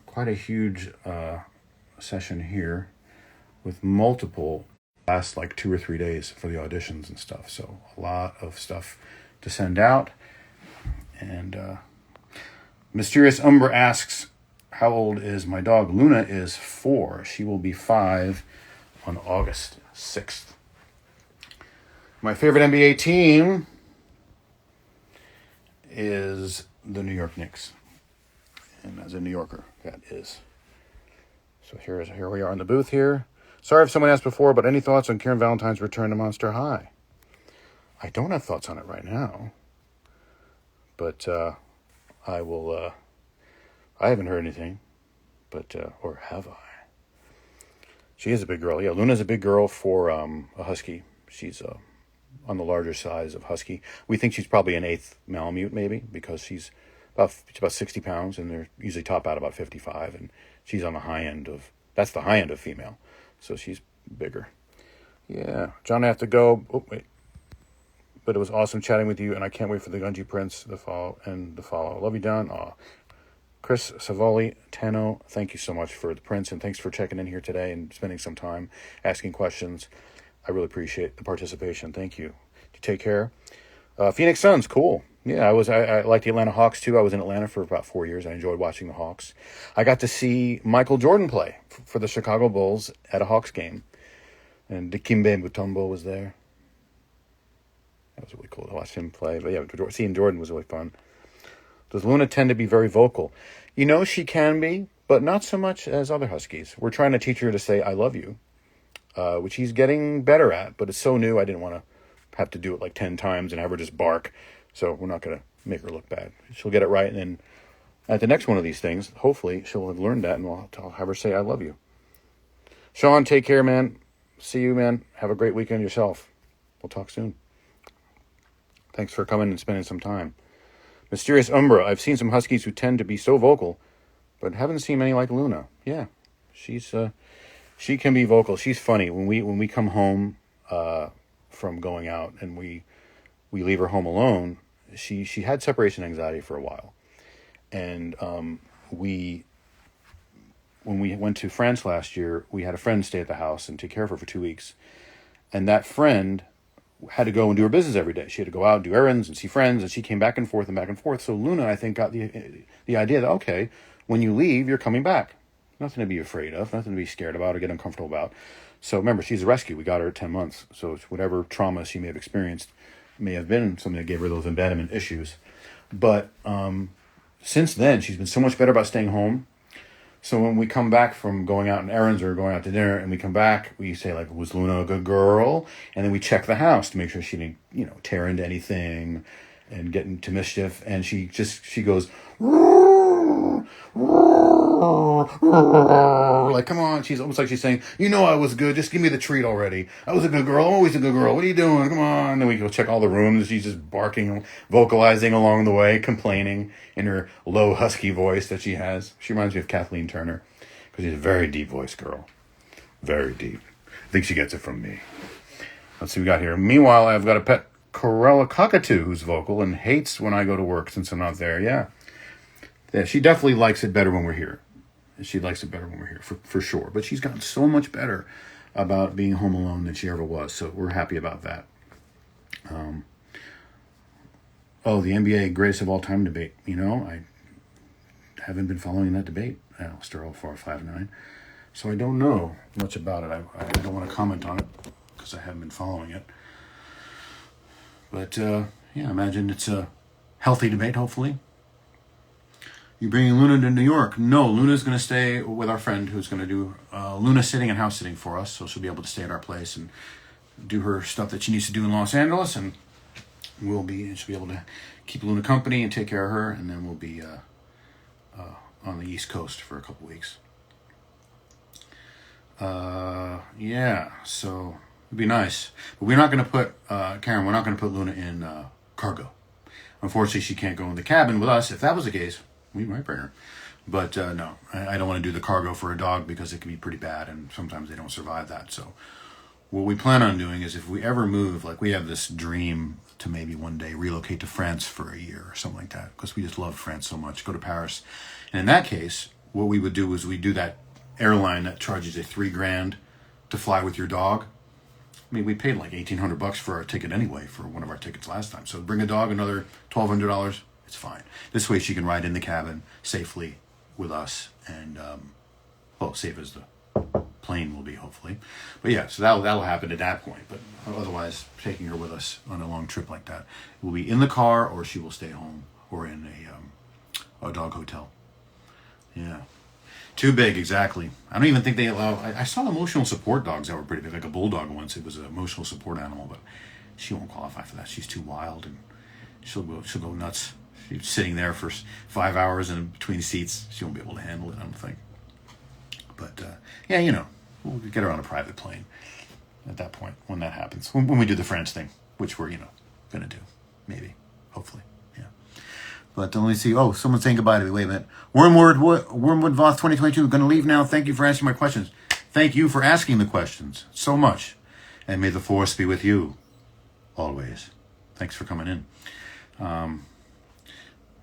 A: Quite a huge session here with multiple, last like 2 or 3 days for the auditions and stuff. So a lot of stuff to send out. And Mysterious Umbra asks, how old is my dog? Luna is 4. She will be 5 on August 6th. My favorite NBA team is the New York Knicks. And as a New Yorker, that is. So here we are in the booth here. Sorry if someone asked before, but any thoughts on Karen Valentine's return to Monster High? I don't have thoughts on it right now. But I will... I haven't heard anything. But, or have I? She is a big girl. Yeah, Luna's a big girl for a husky. She's on the larger size of husky. We think she's probably an 8th Malamute, maybe, because she's about 60 pounds, and they're usually top out about 55, and she's on the high end of, that's the high end of female, so she's bigger. Yeah, John, I have to go. Oh, wait. But it was awesome chatting with you, and I can't wait for the Gunji Prince, the follow. Love you, Don. Aw. Chris Savoli, Tano, thank you so much for the prints, and thanks for checking in here today and spending some time asking questions. I really appreciate the participation. Thank you. You take care. Phoenix Suns, cool. Yeah, I like the Atlanta Hawks too. I was in Atlanta for about 4 years. I enjoyed watching the Hawks. I got to see Michael Jordan play for the Chicago Bulls at a Hawks game. And Dikembe Mutombo was there. That was really cool to watch him play. But yeah, seeing Jordan was really fun. Does Luna tend to be very vocal? You know, she can be, but not so much as other Huskies. We're trying to teach her to say, I love you, which he's getting better at, but it's so new, I didn't want to have to do it like 10 times and have her just bark. So we're not going to make her look bad. She'll get it right, and then at the next one of these things, hopefully she'll have learned that, and I'll have her say, I love you. Sean, take care, man. See you, man. Have a great weekend yourself. We'll talk soon. Thanks for coming and spending some time. Mysterious Umbra. I've seen some Huskies who tend to be so vocal, but haven't seen many like Luna. Yeah, she can be vocal. She's funny. When we come home from going out and we leave her home alone, she had separation anxiety for a while, and when we went to France last year, we had a friend stay at the house and take care of her for 2 weeks, and that friend had to go and do her business every day. She had to go out and do errands and see friends, and she came back and forth and back and forth. So Luna, I think, got the idea that, okay, when you leave, you're coming back. Nothing to be afraid of, nothing to be scared about or get uncomfortable about. So remember, she's a rescue. We got her at 10 months. So whatever trauma she may have experienced may have been something that gave her those abandonment issues. But since then, she's been so much better about staying home. So when we come back from going out on errands or going out to dinner, and we come back, we say, like, was Luna a good girl? And then we check the house to make sure she didn't, tear into anything and get into mischief. And she goes, like, come on. She's almost like she's saying, I was good. Just give me the treat already. I was a good girl. I'm always a good girl. What are you doing? Come on. And then we go check all the rooms. She's just barking, vocalizing along the way, complaining in her low, husky voice that she has. She reminds me of Kathleen Turner because she's a very deep voice girl. Very deep. I think she gets it from me. Let's see what we got here. Meanwhile, I've got a pet Corella cockatoo who's vocal and hates when I go to work since I'm not there. Yeah, she definitely likes it better when we're here. She likes it better when we're here, for sure. But she's gotten so much better about being home alone than she ever was. So we're happy about that. The NBA greatest of all time debate. I haven't been following that debate. Sterl 459. So I don't know much about it. I don't want to comment on it because I haven't been following it. But, I imagine it's a healthy debate, hopefully. You bringing Luna to New York? No, Luna's going to stay with our friend who's going to do Luna sitting and house sitting for us. So she'll be able to stay at our place and do her stuff that she needs to do in Los Angeles. And she'll be able to keep Luna company and take care of her. And then we'll be on the East Coast for a couple weeks. So it'd be nice. But we're not going to put, Karen, we're not going to put Luna in cargo. Unfortunately, she can't go in the cabin with us. If that was the case, we might bring her. But no, I don't want to do the cargo for a dog because it can be pretty bad and sometimes they don't survive that. So what we plan on doing is if we ever move, like we have this dream to maybe one day relocate to France for a year or something like that because we just love France so much, go to Paris. And in that case, what we would do is we do that airline that charges you $3,000 to fly with your dog. I mean, we paid like $1,800 for our ticket anyway for one of our tickets last time. So bring a dog, another $1,200. It's fine. This way she can ride in the cabin safely with us and well, safe as the plane will be, hopefully. But yeah, so that'll happen at that point. But otherwise, taking her with us on a long trip like that, we'll be in the car, or she will stay home, or in a dog hotel. Yeah. Too big, exactly. I don't even think they allow... I saw emotional support dogs that were pretty big, like a bulldog once. It was an emotional support animal, but she won't qualify for that. She's too wild, and she'll go nuts. She's sitting there for 5 hours in between seats. She won't be able to handle it, I don't think. But, yeah, you know, we'll get her on a private plane at that point, when that happens. When we do the France thing, which we're, going to do. Maybe. Hopefully. Yeah. But let me see. Oh, someone's saying goodbye to me. Wait a minute. Wormwood Voth 2022. Going to leave now. Thank you for answering my questions. Thank you for asking the questions so much. And may the force be with you always. Thanks for coming in.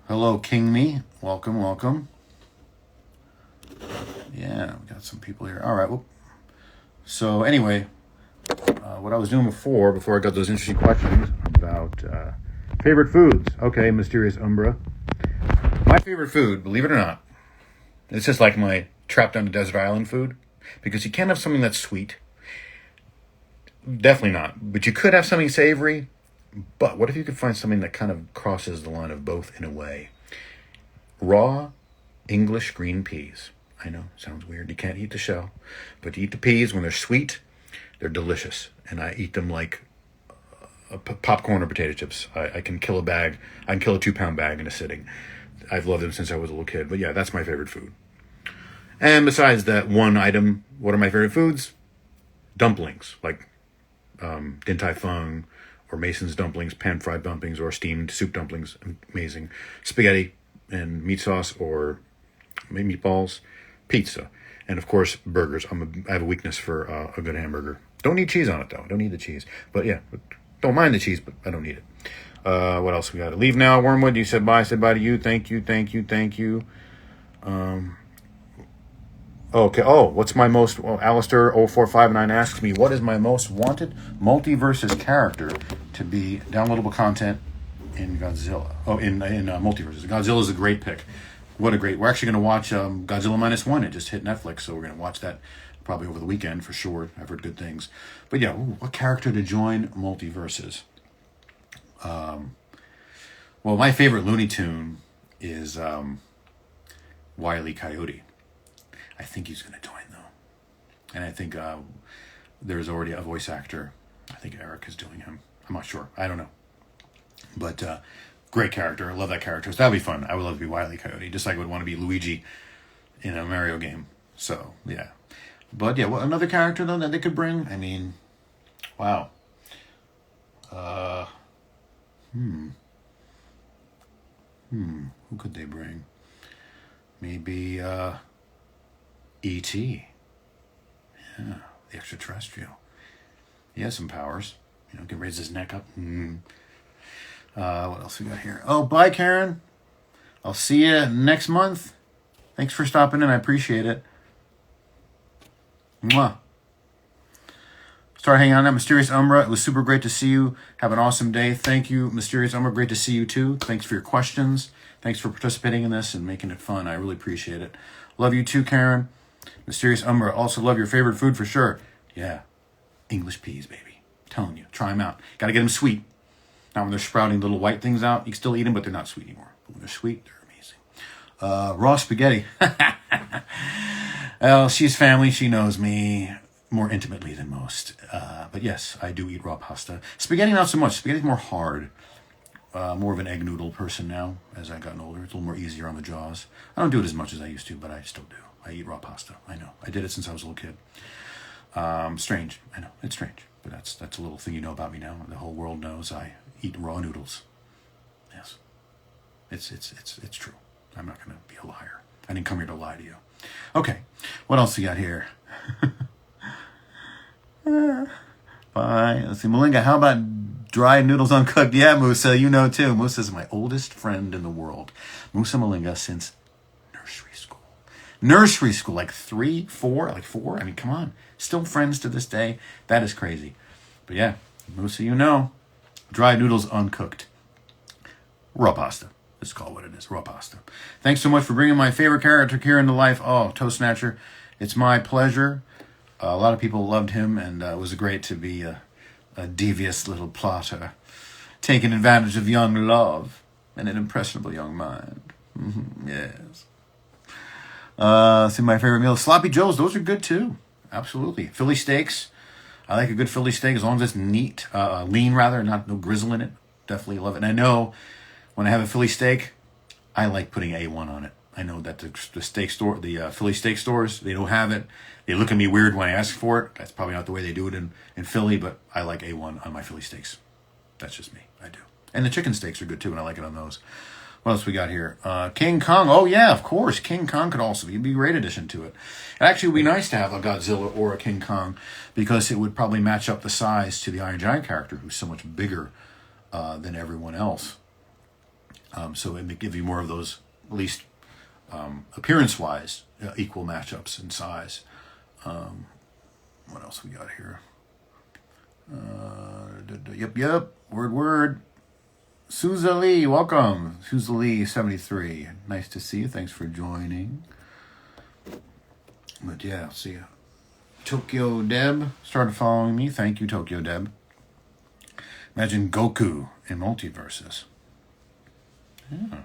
A: Hello, King Me. Welcome, welcome. Yeah, we got some people here. All right. Well, so anyway, what I was doing before I got those interesting questions about favorite foods. Okay, Mysterious Umbra. My favorite food, believe it or not, it's just like my trapped on a desert island food, because you can't have something that's sweet. Definitely not. But you could have something savory. But what if you could find something that kind of crosses the line of both in a way? Raw English green peas. I know, sounds weird. You can't eat the shell. But you eat the peas when they're sweet, they're delicious. And I eat them like popcorn or potato chips. I can kill a bag. I can kill a 2-pound bag in a sitting. I've loved them since I was a little kid. But yeah, that's my favorite food. And besides that one item, what are my favorite foods? Dumplings, like Din Tai Fung, or Mason's dumplings, pan-fried dumplings, or steamed soup dumplings. Amazing. Spaghetti and meat sauce, or meatballs. Pizza. And of course, burgers. I have a weakness for a good hamburger. Don't need cheese on it, though. Don't need the cheese. But yeah, don't mind the cheese, but I don't need it. What else we got to leave now? Wormwood, you said bye. I said bye to you. Thank you, thank you, thank you. Okay. Oh, what's my most... Well, Alistair0459 asks me, what is my most wanted multiverses character to be downloadable content in Godzilla? Oh, in multiverses. Godzilla is a great pick. What a great... We're actually going to watch Godzilla -1. It just hit Netflix, so we're going to watch that probably over the weekend for sure. I've heard good things. But yeah, what character to join multiverses? Well, my favorite Looney Tune is Wile E. Coyote. I think he's going to join, though. And I think there's already a voice actor. I think Eric is doing him. I'm not sure. I don't know. But great character. I love that character. So that'd be fun. I would love to be Wile E. Coyote, just like I would want to be Luigi in a Mario game. So, yeah. But, yeah, another character, though, that they could bring? I mean, wow. Who could they bring? Maybe, E.T. Yeah, the extraterrestrial. He has some powers. Can raise his neck up. What else we got here? Oh, bye, Karen. I'll see you next month. Thanks for stopping in. I appreciate it. Mwah. Start hanging on that. Mysterious Umbra, it was super great to see you. Have an awesome day. Thank you, Mysterious Umbra. Great to see you, too. Thanks for your questions. Thanks for participating in this and making it fun. I really appreciate it. Love you, too, Karen. Mysterious Umbra, also love your favorite food for sure. Yeah, English peas, baby. Telling you, try them out. Got to get them sweet. Now, when they're sprouting little white things out, you can still eat them, but they're not sweet anymore. But when they're sweet, they're amazing. Raw spaghetti. Well, she's family. She knows me more intimately than most. But yes, I do eat raw pasta. Spaghetti, not so much. Spaghetti's more hard. More of an egg noodle person now as I've gotten older. It's a little more easier on the jaws. I don't do it as much as I used to, but I still do. I eat raw pasta. I know. I did it since I was a little kid. Strange. I know. It's strange. But that's a little thing you know about me now. The whole world knows I eat raw noodles. Yes. It's true. I'm not going to be a liar. I didn't come here to lie to you. Okay. What else we got here? Bye. Let's see. Malinga, how about dry noodles uncooked? Yeah, Musa, you know too. Musa's my oldest friend in the world. Musa Malinga since nursery school, like 3, 4, like 4. I mean, come on. Still friends to this day. That is crazy. But yeah, Musa, you know. Dry noodles uncooked. Raw pasta. Let's call it what it is, raw pasta. Thanks so much for bringing my favorite character here into life. Oh, Toast Snatcher, it's my pleasure. A lot of people loved him, and it was great to be a devious little plotter, taking advantage of young love and an impressionable young mind. Yes. See, my favorite meal, Sloppy Joes. Those are good too. Absolutely. Philly steaks. I like a good Philly steak as long as it's neat, lean rather, no grizzle in it. Definitely love it. And I know when I have a Philly steak, I like putting A1 on it. I know that the steak store, the Philly steak stores, they don't have it. They look at me weird when I ask for it. That's probably not the way they do it in Philly, but I like A1 on my Philly steaks. That's just me. I do. And the chicken steaks are good too, and I like it on those. What else we got here? King Kong. Oh, yeah, of course. King Kong could also be a great addition to it. It actually would be nice to have a Godzilla or a King Kong because it would probably match up the size to the Iron Giant character, who's so much bigger than everyone else. So it would give you more of those, at least appearance-wise, equal matchups in size. What else we got here? Yep. Word. Souza Lee, welcome. Souza Lee 73. Nice to see you. Thanks for joining. But yeah, see ya. Tokyo Deb started following me. Thank you, Tokyo Deb. Imagine Goku in multiverses. Yeah.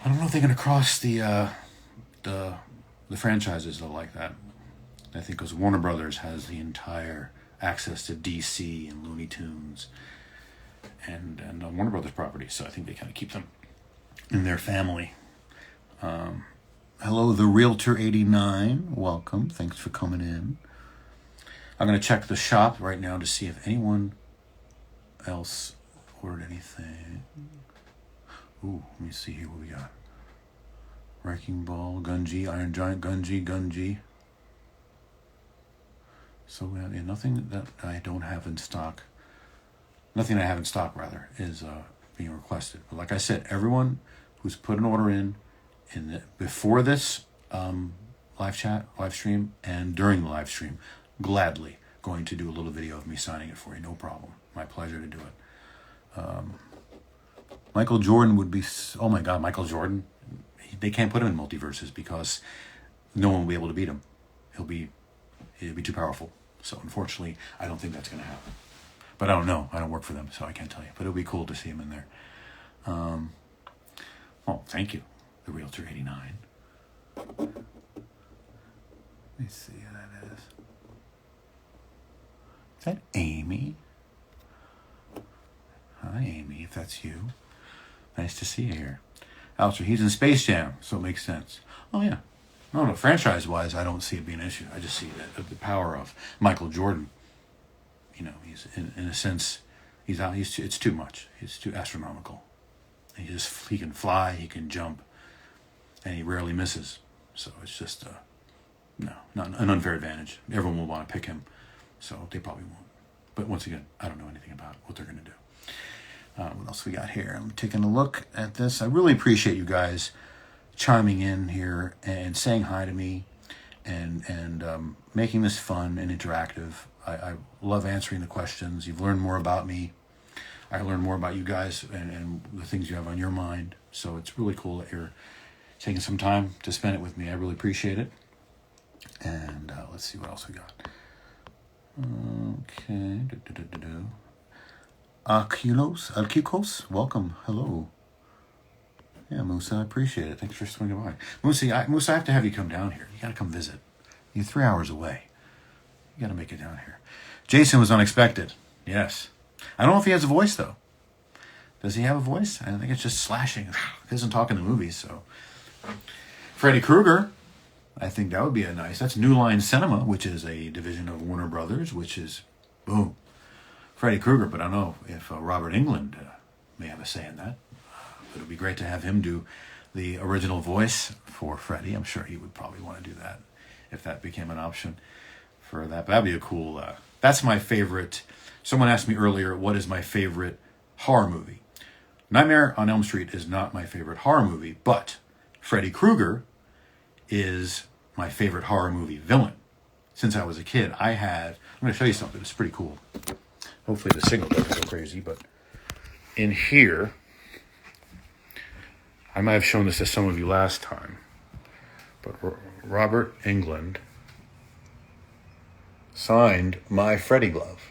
A: I don't know if they're going to cross the franchises though like that. I think because Warner Brothers has the entire access to DC and Looney Tunes and Warner Brothers properties, so I think they kind of keep them in their family. Hello, the Realtor 89. Welcome. Thanks for coming in. I'm going to check the shop right now to see if anyone else ordered anything. Ooh, let me see here what we got. Wrecking Ball, Gunji, Iron Giant, Gunji. So yeah, nothing that I don't have in stock. Nothing I have in stock, rather, is being requested. But like I said, everyone who's put an order in before this live stream, and during the live stream, gladly going to do a little video of me signing it for you. No problem. My pleasure to do it. Michael Jordan would be... Oh my God, Michael Jordan. They can't put him in multiverses because no one will be able to beat him. He'll be too powerful. So unfortunately, I don't think that's going to happen. But I don't know. I don't work for them, so I can't tell you. But it'll be cool to see him in there. Well, thank you, the Realtor 89. Let me see who that is. Is that Amy? Hi, Amy, if that's you. Nice to see you here. Alistair, he's in Space Jam, so it makes sense. Oh, yeah. No, franchise-wise, I don't see it being an issue. I just see that the power of Michael Jordan. You know, he's in a sense, it's too much. He's too astronomical. He can fly, he can jump, and he rarely misses. So it's just not an unfair advantage. Everyone will want to pick him, so they probably won't. But once again, I don't know anything about what they're going to do. What else we got here? I'm taking a look at this. I really appreciate you guys chiming in here and saying hi to me and making this fun and interactive. I love answering the questions. You've learned more about me. I learned more about you guys and the things you have on your mind. So it's really cool that you're taking some time to spend it with me. I really appreciate it. And let's see what else we got. Okay. Alkikos, welcome. Hello. Yeah, Musa, I appreciate it. Thanks for swinging by. Musa, I have to have you come down here. You got to come visit. You're 3 hours away. You got to make it down here. Jason was unexpected. Yes. I don't know if he has a voice, though. Does he have a voice? I think it's just slashing. He doesn't talk in the movies, so. Freddy Krueger. I think that would be that's New Line Cinema, which is a division of Warner Brothers, which is, boom, Freddy Krueger. But I don't know if Robert Englund may have a say in that. But it would be great to have him do the original voice for Freddy. I'm sure he would probably want to do that if that became an option for that. But that'd be a cool... that's my favorite... Someone asked me earlier, what is my favorite horror movie? Nightmare on Elm Street is not my favorite horror movie, but Freddy Krueger is my favorite horror movie villain. Since I was a kid, I'm going to show you something. It's pretty cool. Hopefully the signal doesn't go crazy, but in here, I might have shown this to some of you last time, but Robert Englund signed my Freddy glove.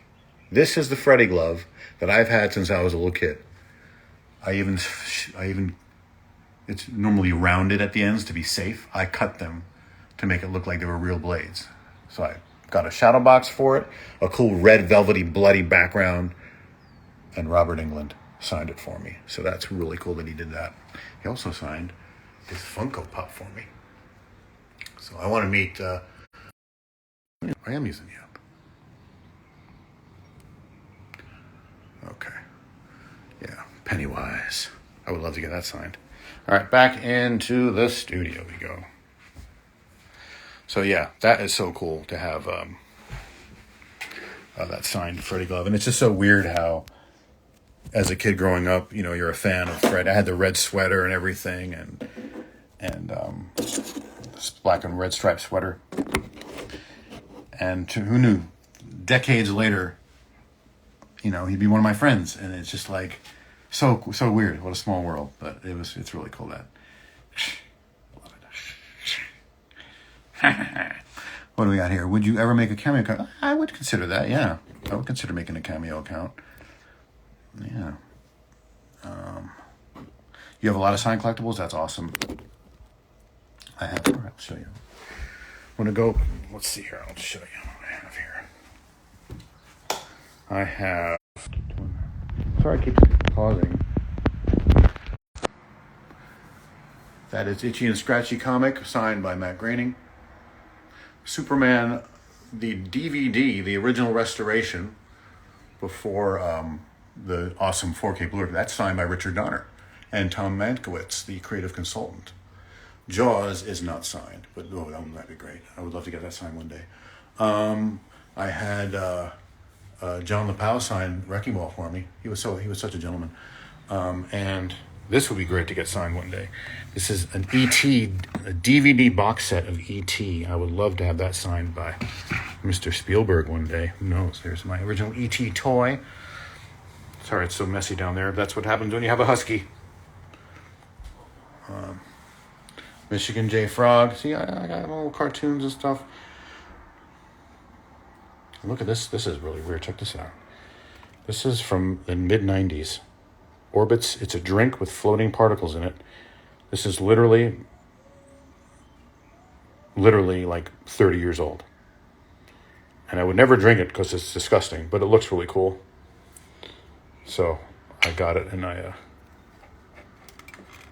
A: This is the Freddy glove that I've had since I was a little kid. I even, it's normally rounded at the ends to be safe. I cut them to make it look like they were real blades. So I got a shadow box for it, a cool red velvety bloody background, and Robert Englund signed it for me. So that's really cool that he did that. He also signed his Funko Pop for me. So I want to meet, I am using the app. Okay. Yeah, Pennywise. I would love to get that signed. All right, back into the studio we go. So yeah, that is so cool to have that signed Freddy glove. And it's just so weird how, as a kid growing up, you know, you're a fan of Fred. I had the red sweater and everything, and this black and red striped sweater. And who knew, decades later, you know, he'd be one of my friends. And it's just like, so weird. What a small world. But it's really cool that. What do we got here? Would you ever make a cameo account? I would consider that, yeah. I would consider making a cameo account. Yeah. You have a lot of signed collectibles? That's awesome. I have. I'll show you. I'm going to go. Let's see here. I'll show you what I have here. I have. Sorry, I keep pausing. That is Itchy and Scratchy comic signed by Matt Groening. Superman, the DVD, the original restoration before the awesome 4K Blu-ray. That's signed by Richard Donner and Tom Mankiewicz, the creative consultant. Jaws is not signed, but oh, that'd be great. I would love to get that signed one day. I had John Lipow sign Wrecking Ball for me. He was such a gentleman. And this would be great to get signed one day. This is an E.T., a DVD box set of E.T. I would love to have that signed by Mr. Spielberg one day. Who knows? There's my original E.T. toy. Sorry, it's so messy down there. That's what happens when you have a husky. Michigan J. Frog. See, I got little cartoons and stuff. Look at this. This is really weird. Check this out. This is from the mid-90s. Orbits. It's a drink with floating particles in it. This is literally like 30 years old. And I would never drink it because it's disgusting, but it looks really cool. So I got it and I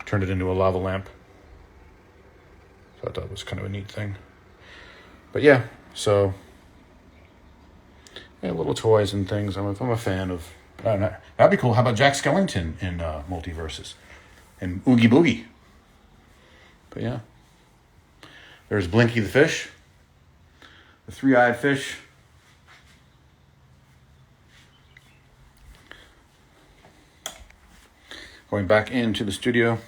A: turned it into a lava lamp. So I thought it was kind of a neat thing. But yeah, so yeah, little toys and things. I'm a fan of. That'd be cool. How about Jack Skellington in Multiverses and Oogie Boogie? But yeah, there's Blinky the fish, the three-eyed fish. Going back into the studio,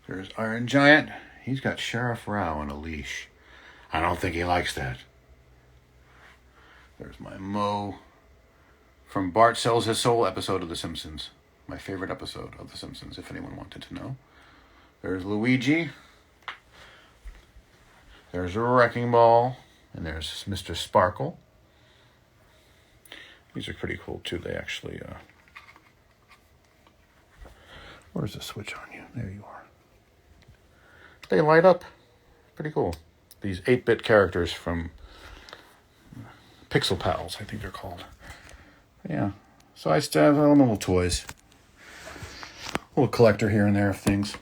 A: there's Iron Giant. He's got Sheriff Rao on a leash. I don't think he likes that. There's my Mo from Bart Sells His Soul episode of The Simpsons. My favorite episode of The Simpsons, if anyone wanted to know. There's Luigi. There's a Wrecking Ball. And there's Mr. Sparkle. These are pretty cool, too. They actually... Where's the switch on you? There you are. They light up. Pretty cool. These 8-bit characters from Pixel Pals, I think they're called. Yeah. So I still have little toys. A little collector here and there of things.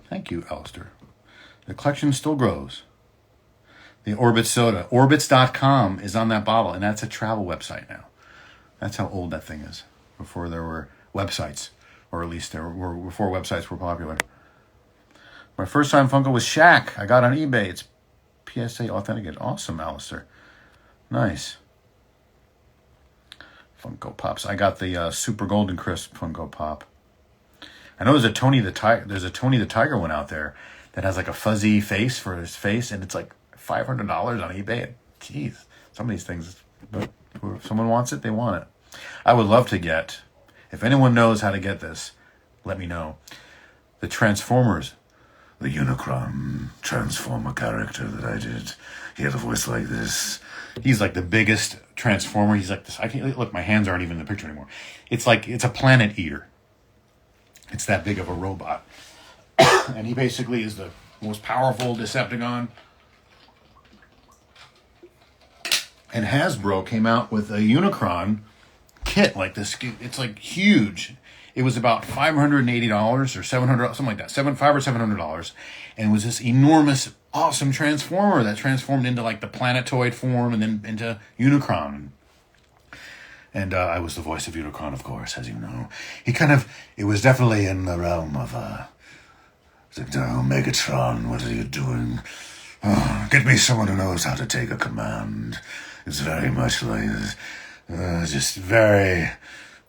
A: Thank you, Alistair. The collection still grows. The Orbit soda. Orbits.com is on that bottle, and that's a travel website now. That's how old that thing is. Before there were websites, or at least there were before websites were popular. My first time Funko was Shaq. I got on eBay. It's PSA authenticated. Awesome, Alistair. Nice. Funko Pops. I got the Super Golden Crisp Funko Pop. I know there's a Tony the Tiger one out there that has like a fuzzy face for his face, and it's like $500 on eBay. Jeez, some of these things, but if someone wants it, they want it. I would love to get, if anyone knows how to get this, let me know. The Transformers, the Unicron Transformer character that I did. He had a voice like this. He's like the biggest Transformer. He's like this. I can't look. My hands aren't even in the picture anymore. It's like it's a planet eater. It's that big of a robot, and he basically is the most powerful Decepticon. And Hasbro came out with a Unicron kit like this. It's like huge. It was about $580 or $700, something like that. $500 or $700, and it was this enormous, awesome Transformer that transformed into like the Planetoid form and then into Unicron. And I was the voice of Unicron, of course, as you know. It was definitely in the realm of, Megatron, what are you doing? Oh, get me someone who knows how to take a command. It's very much like, just very,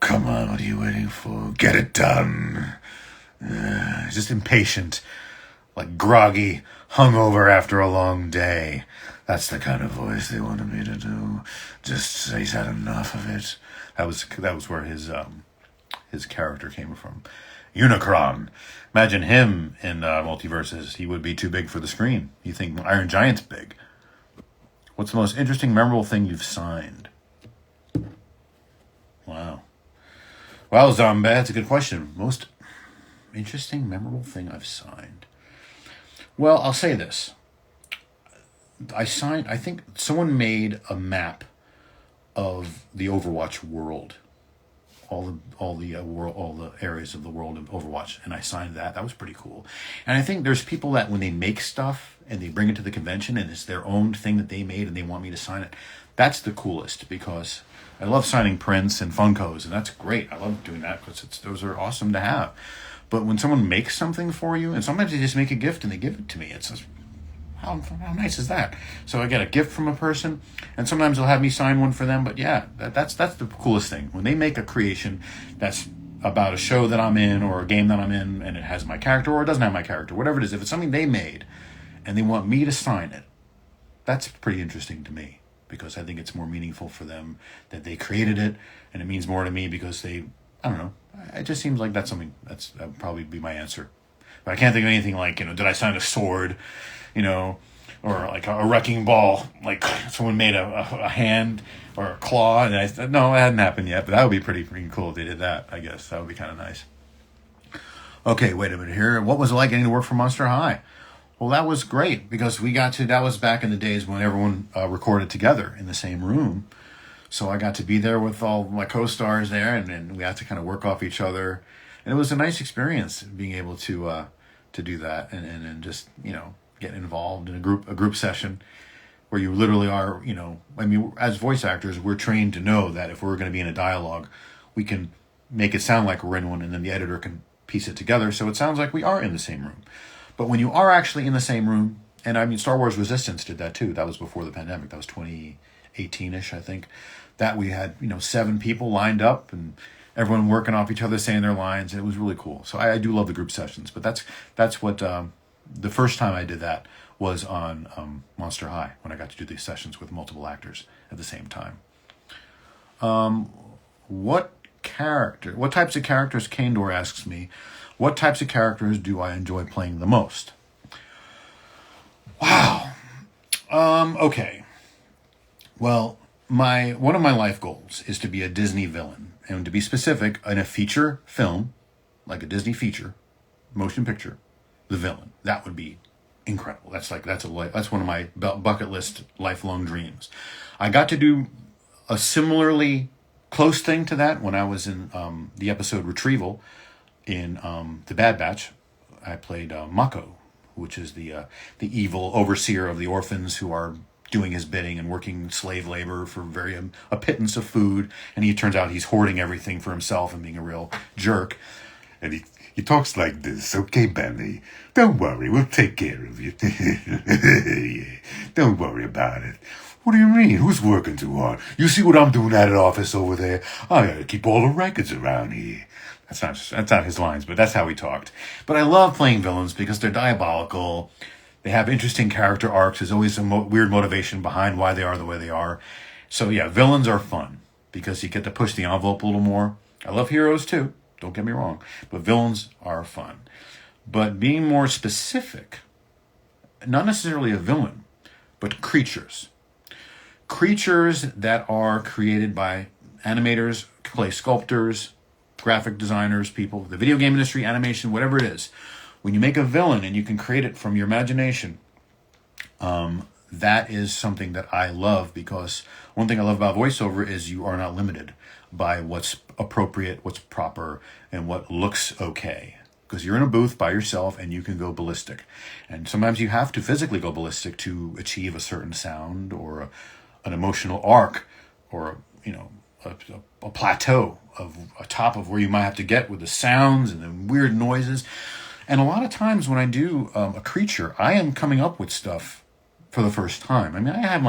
A: come on, what are you waiting for? Get it done. Just impatient, like groggy, hungover after a long day. That's the kind of voice they wanted me to do. Just he's had enough of it. That was where his character came from. Unicron. Imagine him in Multiverses. He would be too big for the screen. You think Iron Giant's big. What's the most interesting, memorable thing you've signed? Wow. Well, Zombie, that's a good question. Most interesting, memorable thing I've signed. Well, I'll say this. I think someone made a map of the Overwatch world, all the areas of the world of Overwatch, and I signed that. That was pretty cool. And I think there's people that when they make stuff and they bring it to the convention and it's their own thing that they made and they want me to sign it, that's the coolest, because I love signing prints and Funkos, and that's great. I love doing that because those are awesome to have. But when someone makes something for you, and sometimes they just make a gift and they give it to me, it's just, how nice is that? So I get a gift from a person, and sometimes they'll have me sign one for them. But yeah, that's the coolest thing. When they make a creation that's about a show that I'm in or a game that I'm in, and it has my character or it doesn't have my character, whatever it is, if it's something they made and they want me to sign it, that's pretty interesting to me, because I think it's more meaningful for them that they created it, and it means more to me because I don't know. It just seems like that would probably be my answer. But I can't think of anything like, did I sign a sword? Or like a wrecking ball, like someone made a hand or a claw, and no, it hadn't happened yet, but that would be pretty cool if they did that, I guess. That would be kind of nice. Okay, wait a minute here. What was it like getting to work for Monster High? Well, that was great, because that was back in the days when everyone recorded together in the same room. So I got to be there with all my co-stars there, and we had to kind of work off each other. And it was a nice experience being able to do that and just, get involved in a group session where you literally are, as voice actors, we're trained to know that if we're going to be in a dialogue, we can make it sound like we're in one, and then the editor can piece it together so it sounds like we are in the same room. But when you are actually in the same room, and Star Wars Resistance did that too. That was before the pandemic. That was 2018-ish, I think. That we had, 7 people lined up and everyone working off each other, saying their lines, and it was really cool. So I do love the group sessions, but that's what the first time I did that was on Monster High, when I got to do these sessions with multiple actors at the same time. What types of characters, Kandor asks me, what types of characters do I enjoy playing the most? Wow. Okay. Well, one of my life goals is to be a Disney villain, and to be specific, in a feature film, like a Disney feature, motion picture, the villain. That would be incredible. That's one of my bucket list lifelong dreams. I got to do a similarly close thing to that when I was in the episode Retrieval in The Bad Batch. I played Mako, which is the evil overseer of the orphans who are doing his bidding and working slave labor for a pittance of food, and he turns out he's hoarding everything for himself and being a real jerk. And he talks like this. Okay, Benny, don't worry, we'll take care of you. Yeah, don't worry about it. What do you mean? Who's working too hard? You see what I'm doing at an office over there? I gotta keep all the records around here. That's not his lines, but that's how he talked. But I love playing villains because they're diabolical. They have interesting character arcs. There's always some weird motivation behind why they are the way they are. So yeah, villains are fun. because you get to push the envelope a little more. I love heroes too, don't get me wrong, but villains are fun. But being more specific, not necessarily a villain, but creatures. Creatures that are created by animators, play sculptors, graphic designers, people, the video game industry, animation, whatever it is. When you make a villain and you can create it from your imagination, that is something that I love, because one thing I love about voiceover is you are not limited by what's appropriate, what's proper, and what looks okay. Because you're in a booth by yourself and you can go ballistic. And sometimes you have to physically go ballistic to achieve a certain sound or an emotional arc, or a plateau of a top of where you might have to get with the sounds and the weird noises. And a lot of times when I do a creature, I am coming up with stuff for the first time. I mean, I have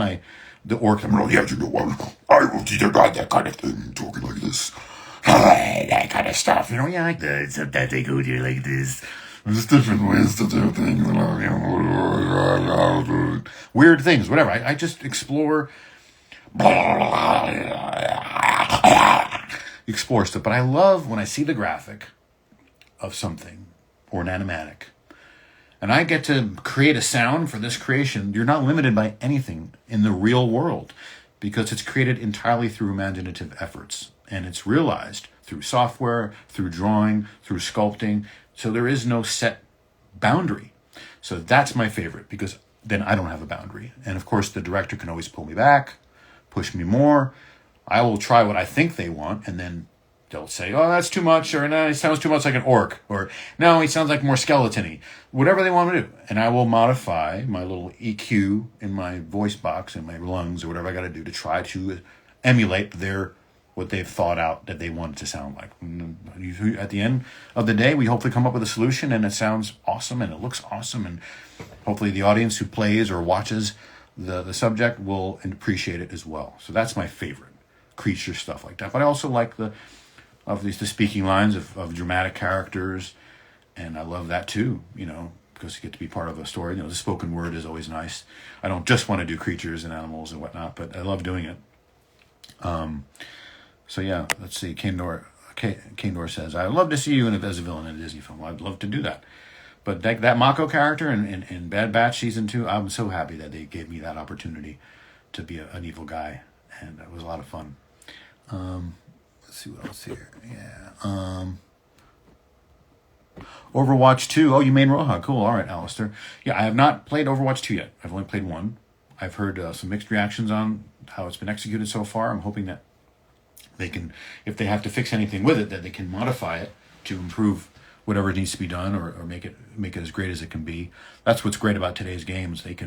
A: the orc. I'm like, yeah, I will teach a guy that kind of thing, talking like this. That kind of stuff, yeah, like that. Sometimes they go there like this. There's different ways to do things. Weird things, whatever. I just explore stuff. But I love when I see the graphic of something or an animatic, and I get to create a sound for this creation. You're not limited by anything in the real world, because it's created entirely through imaginative efforts. And it's realized through software, through drawing, through sculpting. So there is no set boundary. So that's my favorite, because then I don't have a boundary. And of course, the director can always pull me back, push me more. I will try what I think they want, and then they'll say, oh, that's too much, or no, he sounds too much like an orc, or no, he sounds like more skeleton-y. Whatever they want to do. And I will modify my little EQ in my voice box, in my lungs, or whatever I got to do to try to emulate what they've thought out that they want it to sound like. And at the end of the day, we hopefully come up with a solution, and it sounds awesome and it looks awesome, and hopefully the audience who plays or watches the subject will appreciate it as well. So that's my favorite, creature stuff like that. But I also like the speaking lines of dramatic characters, and I love that too, because you get to be part of a story. The spoken word is always nice. I don't just want to do creatures and animals and whatnot, but I love doing it. So yeah, let's see. Kandor says, I'd love to see you as a villain in a Disney film. I'd love to do that. But that Mako character in Bad Batch Season 2, I'm so happy that they gave me that opportunity to be an evil guy. And it was a lot of fun. Let's see what else here. Yeah. Overwatch 2. Oh, you main Roja. Cool. All right, Alistair. Yeah, I have not played Overwatch 2 yet. I've only played 1. I've heard some mixed reactions on how it's been executed so far. I'm hoping that they can, if they have to fix anything with it, that they can modify it to improve whatever needs to be done, or make it as great as it can be. That's what's great about today's games. They're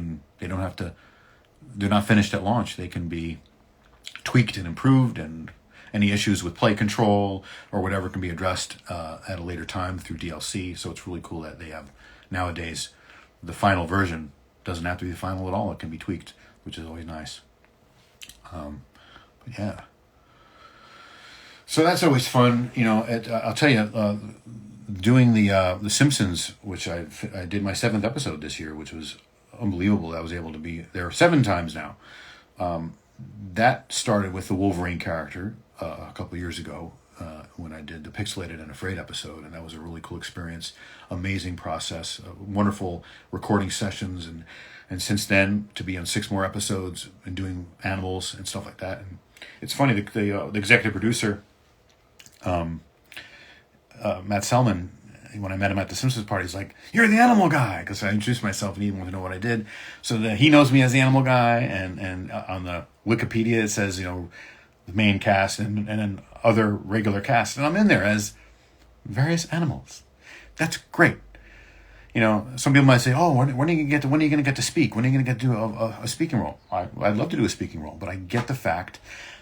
A: not finished at launch. They can be tweaked and improved, and any issues with play control or whatever can be addressed at a later time through DLC. So it's really cool that they have nowadays the final version doesn't have to be the final at all. It can be tweaked, which is always nice. But yeah. So that's always fun, I'll tell you, doing the Simpsons, which I did my 7th episode this year, which was unbelievable. I was able to be there 7 times now. That started with the Wolverine character a couple of years ago when I did the Pixelated and Afraid episode, and that was a really cool experience. Amazing process, wonderful recording sessions, and since then to be on 6 more episodes and doing animals and stuff like that. And it's funny, the executive producer, Matt Selman, when I met him at the Simpsons party, he's like, "You're the animal guy," because I introduced myself and he wanted to know what I did. So that he knows me as the animal guy, and on the Wikipedia it says, the main cast and then other regular cast, and I'm in there as various animals. That's great. Some people might say, "Oh, when are you going to get to speak? When are you going to get to do a speaking role?" I'd love to do a speaking role, but I get the fact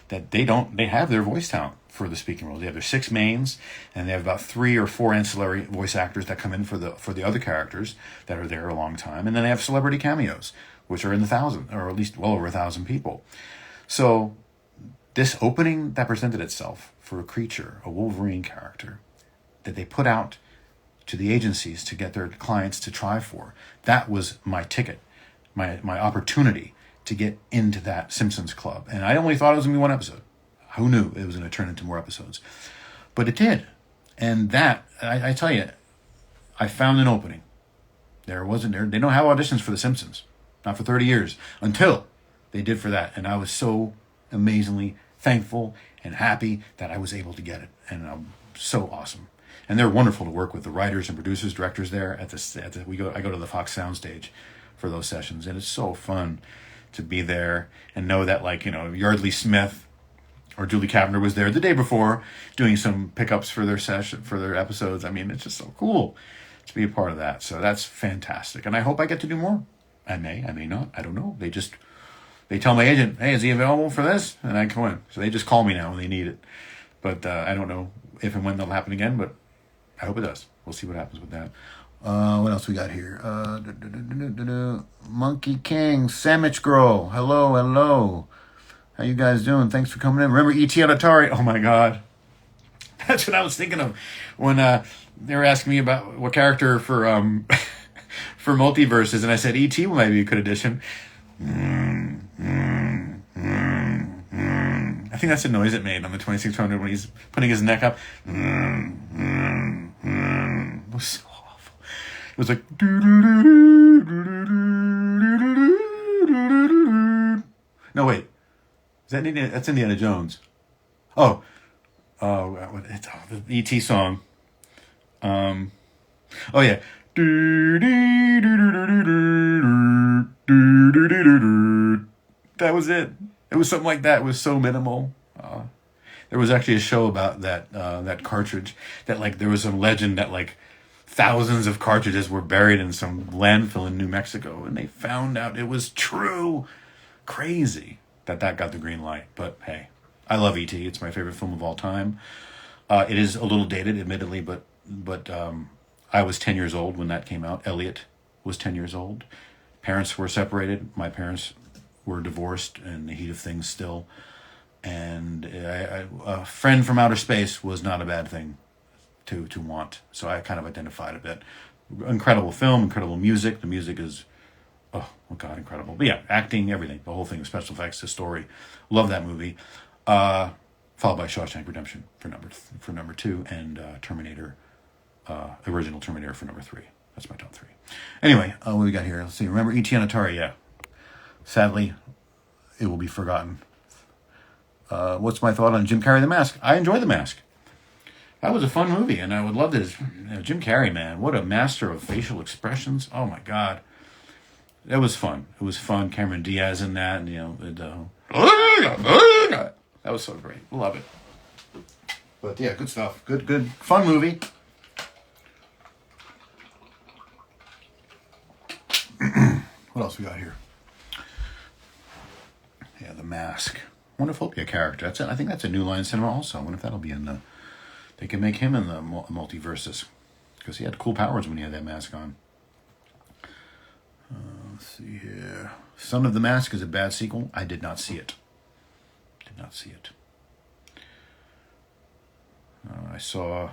A: that they have their voice talent for the speaking roles. They have their 6 mains, and they have about 3 or 4 ancillary voice actors that come in for the other characters that are there a long time, and then they have celebrity cameos, which are in the 1,000, or at least well over 1,000 people. So this opening that presented itself for a creature, a Wolverine character, that they put out to the agencies to get their clients to try for, that was my ticket, my opportunity to get into that Simpsons club. And I only thought it was going to be 1 episode. Who knew it was going to turn into more episodes? But it did. And that, I tell you, I found an opening. There wasn't there. They don't have auditions for The Simpsons. Not for 30 years. Until they did for that. And I was so amazingly thankful and happy that I was able to get it. And so awesome. And they're wonderful to work with. The writers and producers, directors there I go to the Fox Soundstage for those sessions. And it's so fun to be there and know that, like, you know, Yardley Smith or Julie Kavner was there the day before doing some pickups for their session, for their episodes. I mean, it's just so cool to be a part of that. So that's fantastic. And I hope I get to do more. I may not. I don't know. They tell my agent, hey, is he available for this? And I go in. So they just call me now when they need it. But I don't know if and when that'll happen again, but I hope it does. We'll see what happens with that. What else we got here? Monkey King, Sandwich Girl. Hello. How you guys doing? Thanks for coming in. Remember E.T. on Atari? Oh, my God. That's what I was thinking of when they were asking me about what character for for multiverses, and I said E.T. might be a good addition. I think that's the noise it made on the 2600 when he's putting his neck up. It was so awful. It was like... No, wait. Is that Indiana? That's Indiana Jones. The E.T. song. Oh yeah. That was it. It was something like that. It was so minimal. There was actually a show about that cartridge. That, like, there was some legend that, like, thousands of cartridges were buried in some landfill in New Mexico, and they found out it was true. Crazy that got the green light. But hey, I love E.T. It's my favorite film of all time. It is a little dated, admittedly, but I was 10 years old when that came out. Elliot was 10 years old. Parents were separated. My parents were divorced in the heat of things still. And a friend from outer space was not a bad thing to want. So I kind of identified a bit. Incredible film, incredible music. The music is, oh my God, incredible. But yeah, acting, everything, the whole thing, the special effects, the story. Love that movie. Followed by Shawshank Redemption for number 2, and Terminator, original Terminator for number 3. That's my top 3. Anyway, what we got here? Let's see. Remember E.T. on Atari? Yeah. Sadly, it will be forgotten. What's my thought on Jim Carrey The Mask? I enjoy The Mask. That was a fun movie, and I would love this. Jim Carrey, man, what a master of facial expressions. Oh my God. It was fun. It was fun. Cameron Diaz in that, and that was so great. Love it. But yeah, good stuff. Good, fun movie. What else we got here? Yeah, The Mask. I wonder if he'll be a character. That's it. I think that's a New Line Cinema also. I wonder if that'll be in the... They can make him in the multiverses. Because he had cool powers when he had that mask on. Let's see here. Son of the Mask is a bad sequel. I did not see it. I saw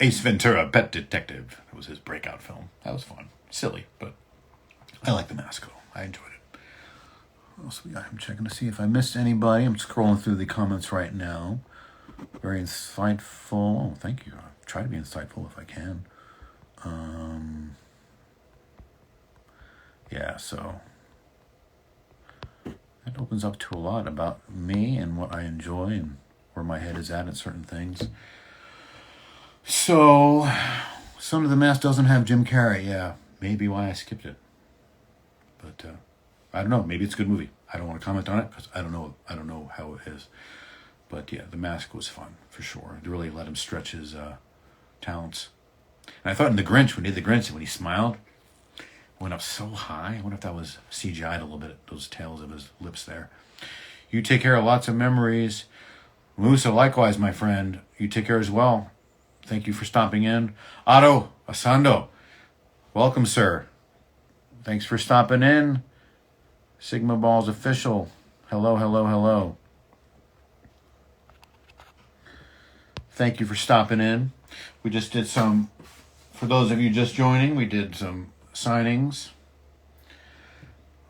A: Ace Ventura, Pet Detective. That was his breakout film. That was fun. Silly, but I like The Mask, though. I enjoyed it. What else we got? I'm checking to see if I missed anybody. I'm scrolling through the comments right now. Very insightful. Oh, thank you. I'll try to be insightful if I can. Yeah, so that opens up to a lot about me and what I enjoy and where my head is at certain things. So, Son of the Mask doesn't have Jim Carrey. Yeah, maybe why I skipped it. But I don't know. Maybe it's a good movie. I don't want to comment on it because I don't know how it is. But yeah, The Mask was fun for sure. It really let him stretch his talents. And I thought in The Grinch, when he did The Grinch, when he smiled, went up so high. I wonder if that was CGI'd a little bit, those tails of his lips there. You take care of lots of memories. Musa, likewise, my friend. You take care as well. Thank you for stopping in. Otto Asando, welcome, sir. Thanks for stopping in. Sigma Balls Official. Hello. Thank you for stopping in. We just did some, for those of you just joining, we did some signings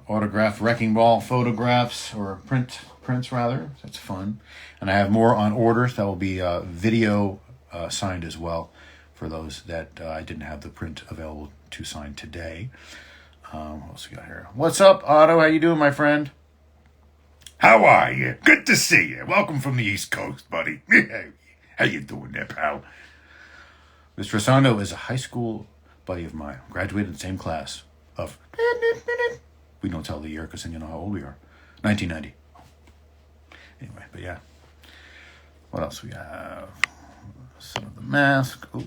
A: autographed Wrecking Ball photographs, or prints rather. That's fun. And I have more on orders that will be video signed as well for those that I didn't have the print available to sign today. What else we got here? What's up, Otto? How you doing, my friend?
B: How are you? Good to see you. Welcome from the East Coast, buddy. How you doing there, pal?
A: Mr. Asando is a high school buddy of mine. Graduated in the same class of... We don't tell the year because then you know how old we are. 1990. Anyway, but yeah. What else we have? Some of the mask. Oh.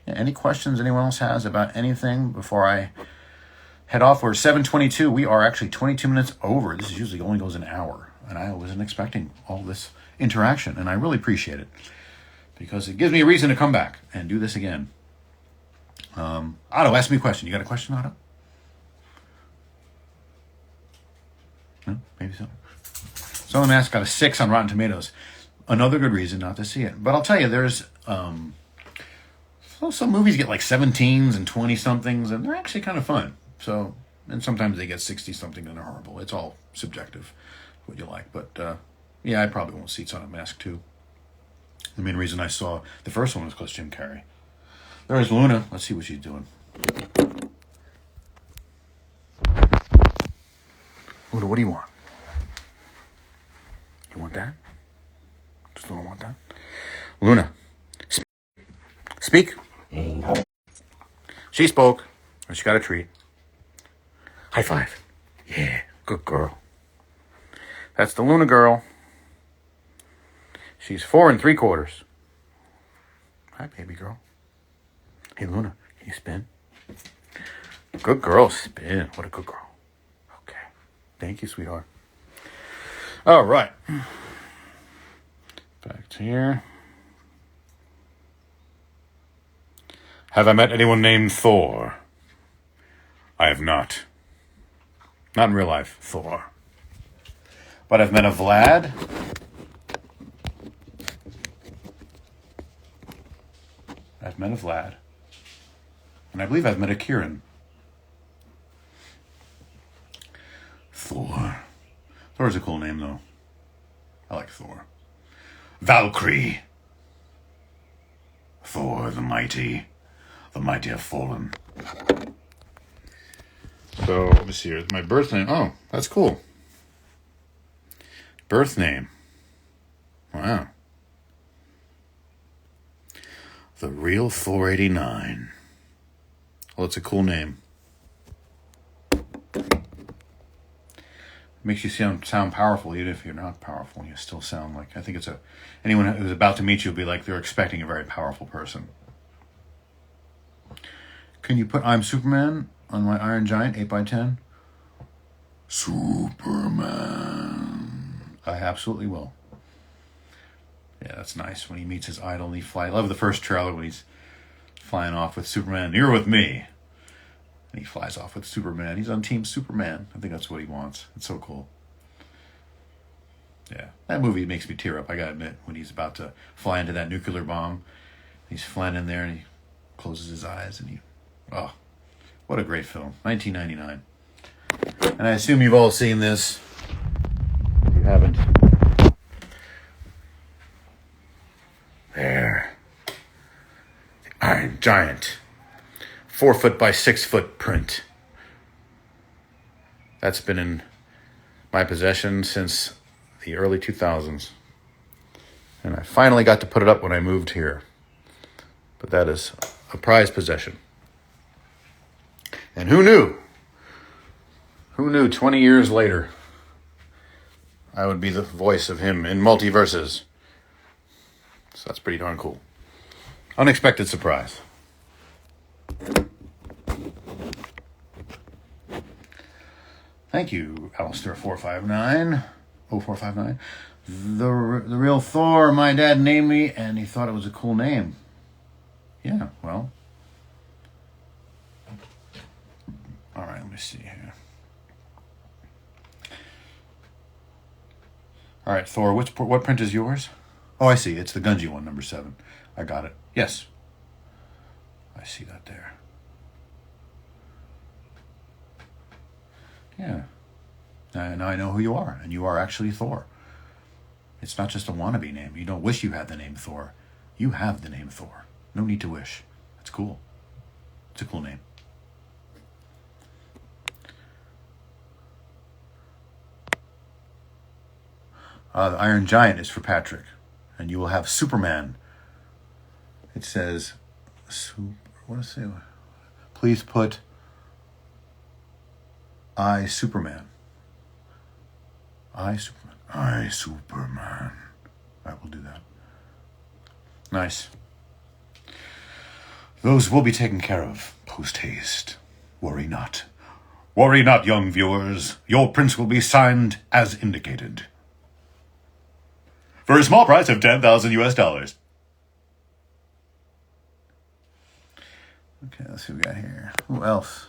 A: Yeah, any questions anyone else has about anything before I head off? We're 7:22. We are actually 22 minutes over. This usually only goes an hour. And I wasn't expecting all this interaction. And I really appreciate it. Because it gives me a reason to come back and do this again. Otto, ask me a question. You got a question, Otto? No? Maybe so. Someone asked, got a 6 on Rotten Tomatoes. Another good reason not to see it. But I'll tell you, there's... some movies get like 17s and 20-somethings, and they're actually kind of fun. So, and sometimes they get 60-something and they're horrible. It's all subjective, what you like. But, yeah, I probably won't see Son of Mask 2. The main reason I saw the first one was because Jim Carrey. There's Luna. Let's see what she's doing. Luna, what do you want? You want that? Just Luna want that? Luna, speak. She spoke. And she got a treat. High five. Yeah, good girl. That's the Luna girl. She's 4 3/4. Hi, baby girl. Hey, Luna, can you spin? Good girl, spin. What a good girl. Okay. Thank you, sweetheart. All right. Back to here. Have I met anyone named Thor? I have not. Not in real life, Thor. But I've met a Vlad. I've met a Vlad. And I believe I've met a Kieran. Thor. Thor's a cool name, though. I like Thor. Valkyrie. Thor the mighty. The mighty have fallen. So, let me see here. My birth name. Oh, that's cool. Birth name. Wow. The real 489. Well, it's a cool name. Makes you sound powerful, even if you're not powerful. You still sound like... I think it's anyone who's about to meet you will be like they're expecting a very powerful person. Can you put I'm Superman on my Iron Giant 8x10? Superman. I absolutely will. Yeah, that's nice. When he meets his idol and he flies. I love the first trailer when he's flying off with Superman. You're with me. And he flies off with Superman. He's on Team Superman. I think that's what he wants. It's so cool. Yeah, that movie makes me tear up, I gotta admit, when he's about to fly into that nuclear bomb. He's flying in there and he closes his eyes and he... Oh, what a great film. 1999. And I assume you've all seen this. If you haven't. There. The Iron Giant. 4 foot by 6 foot print. That's been in my possession since the early 2000s. And I finally got to put it up when I moved here. But that is a prized possession. And who knew? Who knew 20 years later I would be the voice of him in multiverses? So that's pretty darn cool. Unexpected surprise. Thank you, Alistair459. 0459. The real Thor, my dad named me, and he thought it was a cool name. Yeah, well. All right, let me see here. All right, Thor, what print is yours? Oh, I see. It's the Gunji one, number 7. I got it. Yes. I see that there. Yeah. Now I know who you are, and you are actually Thor. It's not just a wannabe name. You don't wish you had the name Thor. You have the name Thor. No need to wish. It's cool. It's a cool name. The Iron Giant is for Patrick. And you will have Superman. It says, what does it say? Please put I, Superman. I, Superman. I, Superman. I will do that. Nice. Those will be taken care of post-haste. Worry not. Worry not, young viewers. Your prints will be signed as indicated. For a small price of $10,000 US. Okay, let's see what we got here. Who else?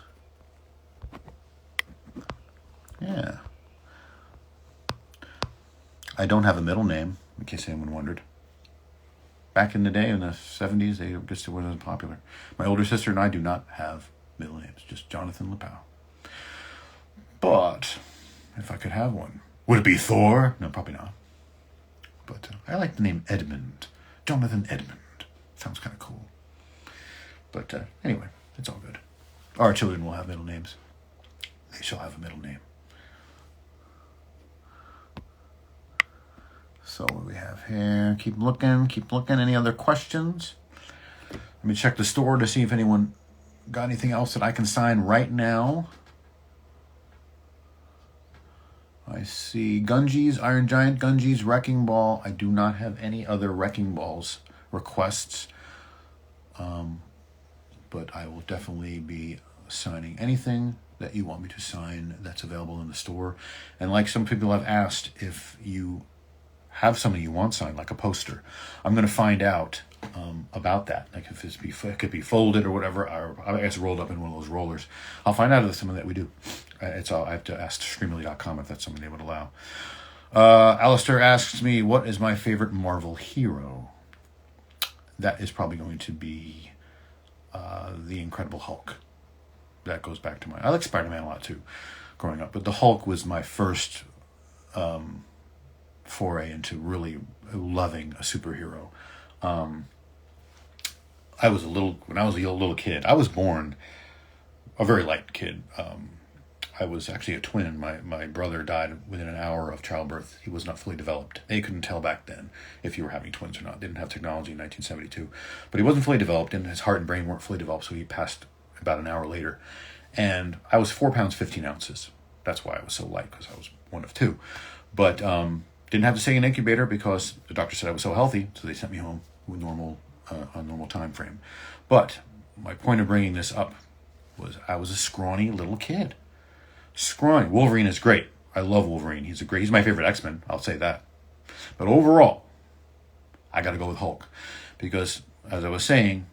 A: Yeah. I don't have a middle name, in case anyone wondered. Back in the day, in the 70s, they just wasn't popular. My older sister and I do not have middle names, just Jonathan Lipow. But if I could have one, would it be Thor? No, probably not. But I like the name Edmund. Jonathan Edmund. Sounds kind of cool. But anyway, it's all good. Our children will have middle names. They shall have a middle name. So what do we have here? Keep looking. Any other questions? Let me check the store to see if anyone got anything else that I can sign right now. I see Gungees, Iron Giant, Gungees, Wrecking Ball. I do not have any other Wrecking Balls requests. But I will definitely be signing anything that you want me to sign that's available in the store. And like some people have asked, if you have something you want signed, like a poster, I'm going to find out about that. Like if it could be folded or whatever, or I guess rolled up in one of those rollers. I'll find out if it's something that we do. I have to ask Streamily.com if that's something they would allow. Alistair asks me, what is my favorite Marvel hero? That is probably going to be the Incredible Hulk. That goes back to I like Spider-Man a lot too, growing up. But the Hulk was my first foray into really loving a superhero. When I was a little kid, I was born a very light kid. I was actually a twin. My brother died within an hour of childbirth. He was not fully developed. They couldn't tell back then if you were having twins or not. They didn't have technology in 1972. But he wasn't fully developed, and his heart and brain weren't fully developed, so he passed about an hour later. And I was 4 pounds, 15 ounces. That's why I was so light, because I was one of two. But didn't have to stay in an incubator because the doctor said I was so healthy, so they sent me home with a normal time frame. But my point of bringing this up was I was a scrawny little kid. Scrawny. Wolverine is great. I love Wolverine. He's my favorite X-Men. I'll say that. But overall, I got to go with Hulk because, as I was saying,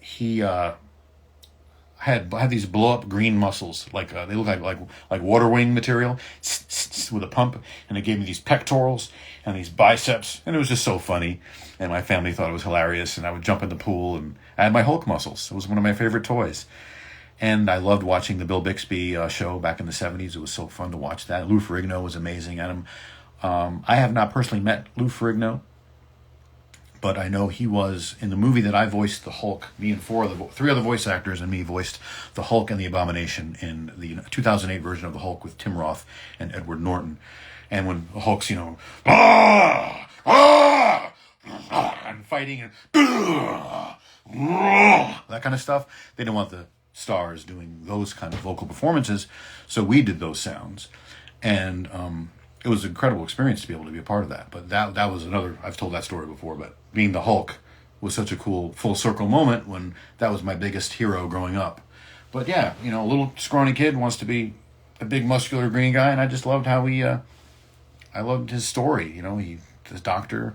A: he had these blow up green muscles, like they look like water wing material with a pump, and it gave me these pectorals and these biceps, and it was just so funny. And my family thought it was hilarious, and I would jump in the pool, and I had my Hulk muscles. It was one of my favorite toys. And I loved watching the Bill Bixby show back in the 70s. It was so fun to watch that. Lou Ferrigno was amazing at him. I have not personally met Lou Ferrigno, but I know he was in the movie that I voiced the Hulk. Me and three other voice actors and me voiced the Hulk and the Abomination in the 2008 version of the Hulk with Tim Roth and Edward Norton. And when the Hulk's, and fighting and that kind of stuff, they didn't want the stars doing those kind of vocal performances, so we did those sounds, and it was an incredible experience to be able to be a part of that. But that was another, I've told that story before, but being the Hulk was such a cool full circle moment when that was my biggest hero growing up. But yeah, a little scrawny kid wants to be a big muscular green guy, and I just loved how I loved his story. His doctor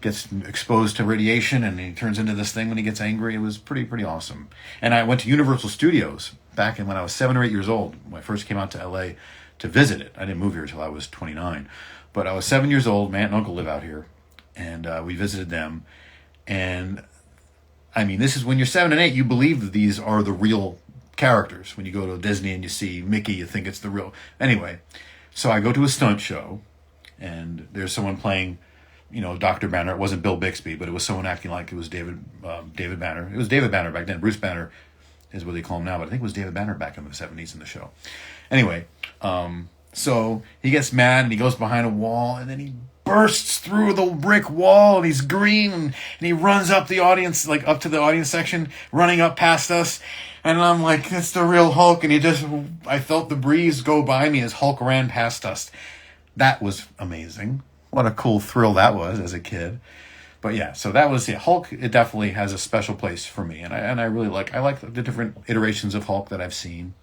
A: gets exposed to radiation, and he turns into this thing when he gets angry. It was pretty awesome. And I went to Universal Studios back when I was 7 or 8 years old, when I first came out to LA to visit it. I didn't move here until I was 29. But I was 7 years old. My aunt and uncle live out here, and we visited them. And I mean, this is when you're 7 and 8, you believe that these are the real characters. When you go to Disney and you see Mickey, you think it's the real. Anyway, so I go to a stunt show, and there's someone playing, Dr. Banner. It wasn't Bill Bixby, but it was someone acting like it was David Banner. It was David Banner back then. Bruce Banner is what they call him now, but I think it was David Banner back in the 70s in the show. Anyway, so he gets mad and he goes behind a wall, and then he bursts through the brick wall, and he's green, and he runs up the audience, like up to the audience section, running up past us, and I'm like, it's the real Hulk, and I felt the breeze go by me as Hulk ran past us. That was amazing. What a cool thrill that was as a kid. But yeah, so that was, Hulk, it definitely has a special place for me, and I really like the different iterations of Hulk that I've seen,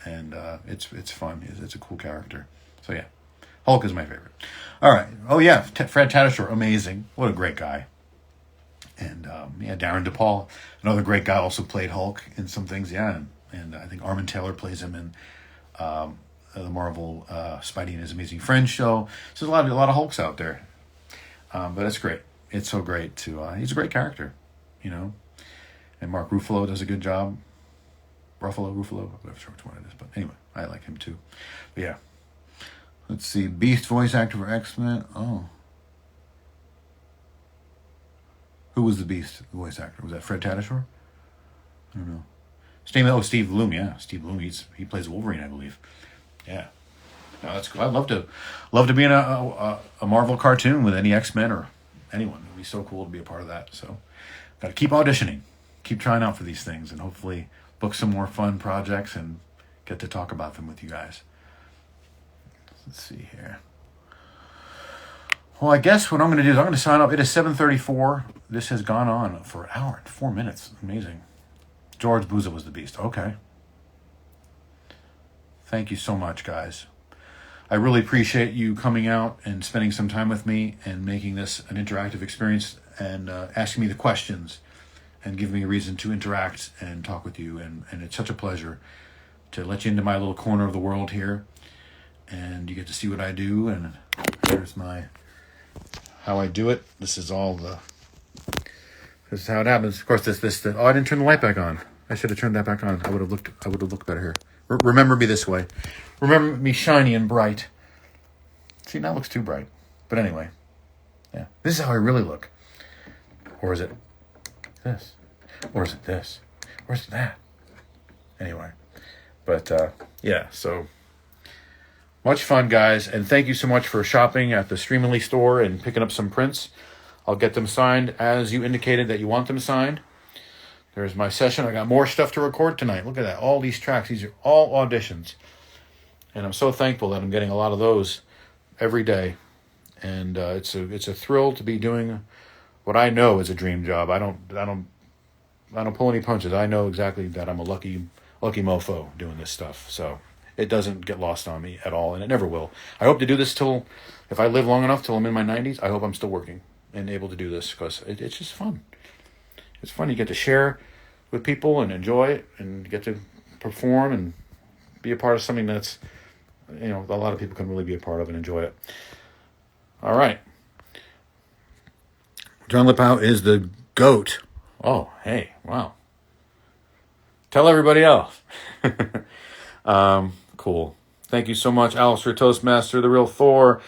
A: and it's fun. It's a cool character. So yeah, Hulk is my favorite. All right. Oh yeah, Fred Tatasciore, amazing. What a great guy. And Darren DePaul, another great guy, also played Hulk in some things. Yeah, and I think Armin Taylor plays him in the Marvel Spidey and His Amazing Friends show. So there's a lot of Hulks out there, but it's great. It's so great to. He's a great character, And Mark Ruffalo does a good job. Ruffalo, I'm not sure which one it is, but anyway, I like him too. But yeah. Let's see, Beast voice actor for X-Men. Oh. Who was the Beast voice actor? Was that Fred Tatasciore? I don't know. Steve Bloom, yeah. Steve Bloom, he plays Wolverine, I believe. Yeah. No, that's cool. I'd love to be in a Marvel cartoon with any X-Men or anyone. It'd be so cool to be a part of that. So, got to keep auditioning. Keep trying out for these things, and hopefully book some more fun projects and get to talk about them with you guys. Let's see here. Well, I guess what I'm going to do is I'm going to sign up. It is 7:34. This has gone on for an hour and 4 minutes. Amazing. George Buza was the Beast. Okay. Thank you so much, guys. I really appreciate you coming out and spending some time with me and making this an interactive experience and asking me the questions and giving me a reason to interact and talk with you. And it's such a pleasure to let you into my little corner of the world here. And you get to see what I do, and here's how I do it. This is how it happens. Of course, I didn't turn the light back on. I should have turned that back on. I would have looked better here. Remember me this way. Remember me shiny and bright. See, now it looks too bright. But anyway, yeah, this is how I really look. Or is it this? Or is it this? Or is it that? Anyway, but yeah, so. Much fun, guys, and thank you so much for shopping at the Streamily store and picking up some prints. I'll get them signed as you indicated that you want them signed. There's my session. I got more stuff to record tonight. Look at that. All these tracks. These are all auditions. And I'm so thankful that I'm getting a lot of those every day. And it's a thrill to be doing what I know is a dream job. I don't pull any punches. I know exactly that I'm a lucky mofo doing this stuff. So it doesn't get lost on me at all, and it never will. I hope to do this if I live long enough till I'm in my 90s, I hope I'm still working and able to do this because it's just fun. It's fun. You get to share with people and enjoy it and get to perform and be a part of something that's, a lot of people can really be a part of and enjoy it. All right. John Lipow is the GOAT. Oh, hey, wow. Tell everybody else. Cool. Thank you so much, Alistair Toastmaster, the real Thor.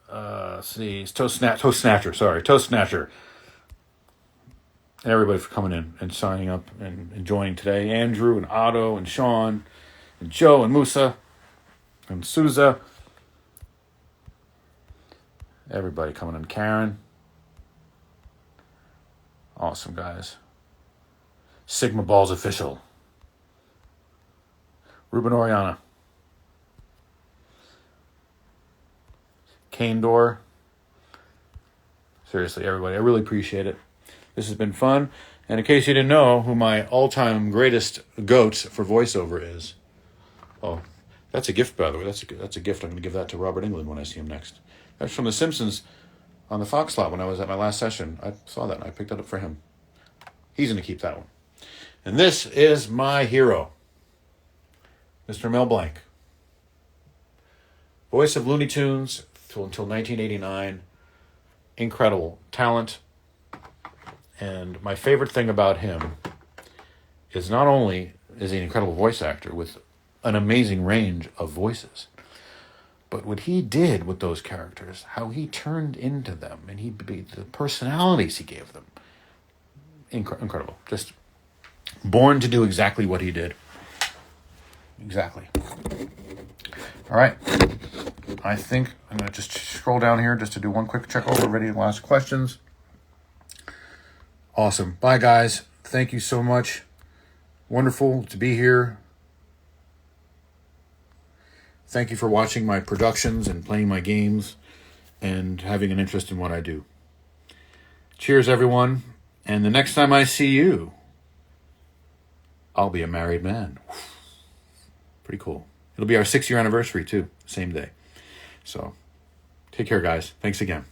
A: Let's see, Toast Snatcher. And everybody for coming in and signing up and enjoying today. Andrew and Otto and Sean and Joe and Musa and Souza. Everybody coming in. Karen. Awesome, guys. Sigma Balls official. Ruben Oriana. Cane Door. Seriously, everybody, I really appreciate it. This has been fun. And in case you didn't know who my all-time greatest GOAT for voiceover is. Oh, that's a gift, by the way. That's a gift. I'm going to give that to Robert Englund when I see him next. That's from The Simpsons on the Fox lot when I was at my last session. I saw that and I picked that up for him. He's going to keep that one. And this is my hero. Mr. Mel Blanc. Voice of Looney Tunes until 1989. Incredible talent. And my favorite thing about him is not only is an incredible voice actor with an amazing range of voices. But what he did with those characters, how he turned into them, and the personalities he gave them, incredible. Just born to do exactly what he did. Exactly. All right. I think I'm going to just scroll down here just to do one quick check over, ready to ask questions. Awesome. Bye, guys. Thank you so much. Wonderful to be here. Thank you for watching my productions and playing my games and having an interest in what I do. Cheers, everyone. And the next time I see you, I'll be a married man. Pretty cool. It'll be our 6-year anniversary, too. Same day. So, take care, guys. Thanks again.